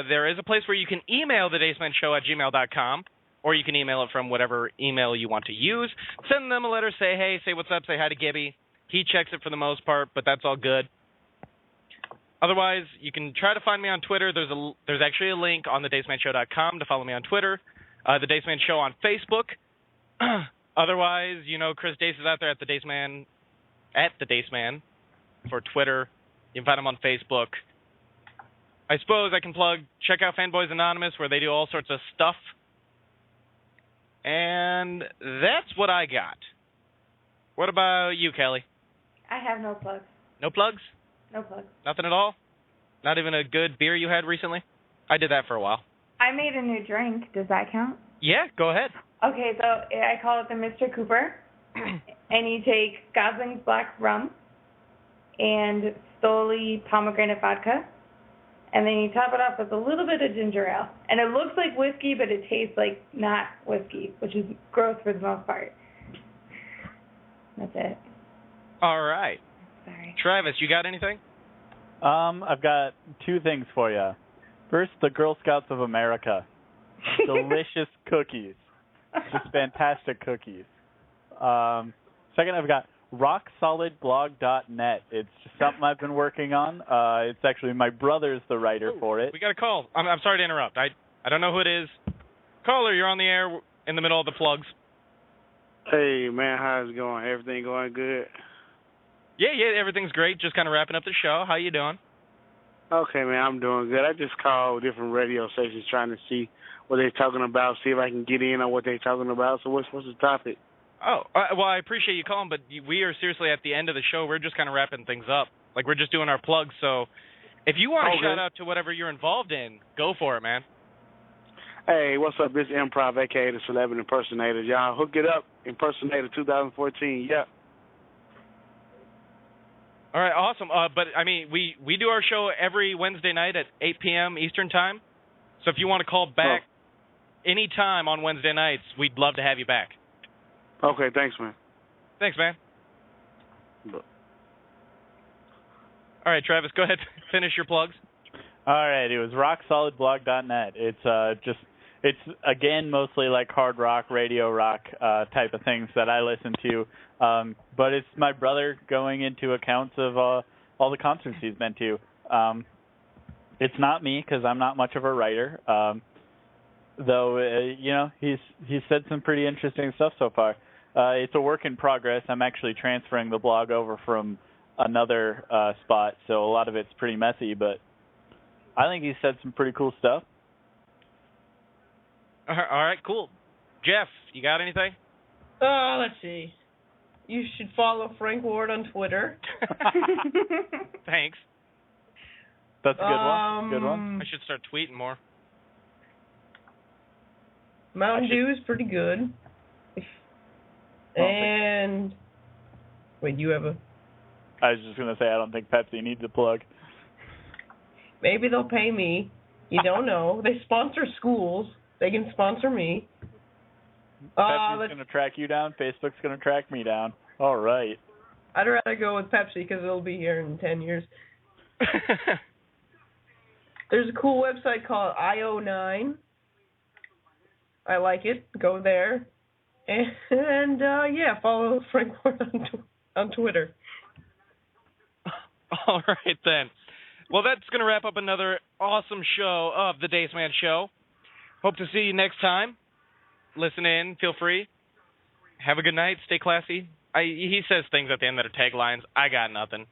There is a place where you can email thedacemanshow@gmail.com, or you can email it from whatever email you want to use. Send them a letter, say hey, say what's up, say hi to Gibby. He checks it for the most part, but that's all good. Otherwise, you can try to find me on Twitter. There's actually a link on thedacemanshow.com to follow me on Twitter. The Dace Man Show on Facebook. Otherwise, you know, Chris Dace is out there at the Dace Man for Twitter. You can find him on Facebook. I suppose I can plug, check out Fanboys Anonymous, where they do all sorts of stuff. And that's what I got. What about you, Kelly? I have no plugs. No plugs? No plugs. Nothing at all? Not even a good beer you had recently? I did that for a while. I made a new drink. Does that count? Yeah, go ahead. Okay, so I call it the Mr. Cooper. And you take Gosling's Black Rum and Stoli Pomegranate Vodka. And then you top it off with a little bit of ginger ale. And it looks like whiskey, but it tastes like not whiskey, which is gross for the most part. That's it. All right. Sorry. Travis, you got anything? I've got two things for you. First, the Girl Scouts of America. Delicious cookies. Just fantastic cookies. Second, I've got rocksolidblog.net. It's just something I've been working on. It's actually my brother's the writer for it. We got a call. I'm sorry to interrupt. I don't know who it is. Caller, you're on the air in the middle of the plugs. Hey, man, how's it going? Everything going good? Yeah, everything's great. Just kind of wrapping up the show. How you doing? Okay, man, I'm doing good. I just called different radio stations trying to see what they're talking about, see if I can get in on what they're talking about. So what's the topic? Oh, well, I appreciate you calling, but we are seriously at the end of the show. We're just kind of wrapping things up. Like, we're just doing our plugs. So if you want to shout out to whatever you're involved in, go for it, man. Hey, what's up? This is Improv, a.k.a. the Celebrity Impersonator. Y'all hook it up. Impersonator 2014, yeah. All right, awesome. But, I mean, we do our show every Wednesday night at 8 p.m. Eastern Time. So if you want to call back any time on Wednesday nights, we'd love to have you back. Okay, thanks, man. Thanks, man. All right, Travis, go ahead. Finish your plugs. All right, it was rocksolidblog.net. It's again mostly like hard rock, radio rock type of things that I listen to. But it's my brother going into accounts of all the concerts he's been to. It's not me because I'm not much of a writer. Though he's said some pretty interesting stuff so far. It's a work in progress. I'm actually transferring the blog over from another spot, so a lot of it's pretty messy, but I think he said some pretty cool stuff. All right, cool. Jeff, you got anything? Let's see. You should follow Frank Ward on Twitter. Thanks. That's a good one. I should start tweeting more. Mountain Dew is pretty good. And wait, you have a... I was just going to say I don't think Pepsi needs a plug. Maybe they'll pay me. You don't know. They sponsor schools. They can sponsor me. Pepsi's going to track you down. Facebook's going to track me down. All right. I'd rather go with Pepsi because it'll be here in 10 years. There's a cool website called IO9. I like it. Go there. And follow Frank Ward on Twitter. All right, then. Well, that's going to wrap up another awesome show of the Dace Man Show. Hope to see you next time. Listen in. Feel free. Have a good night. Stay classy. He says things at the end that are taglines. I got nothing.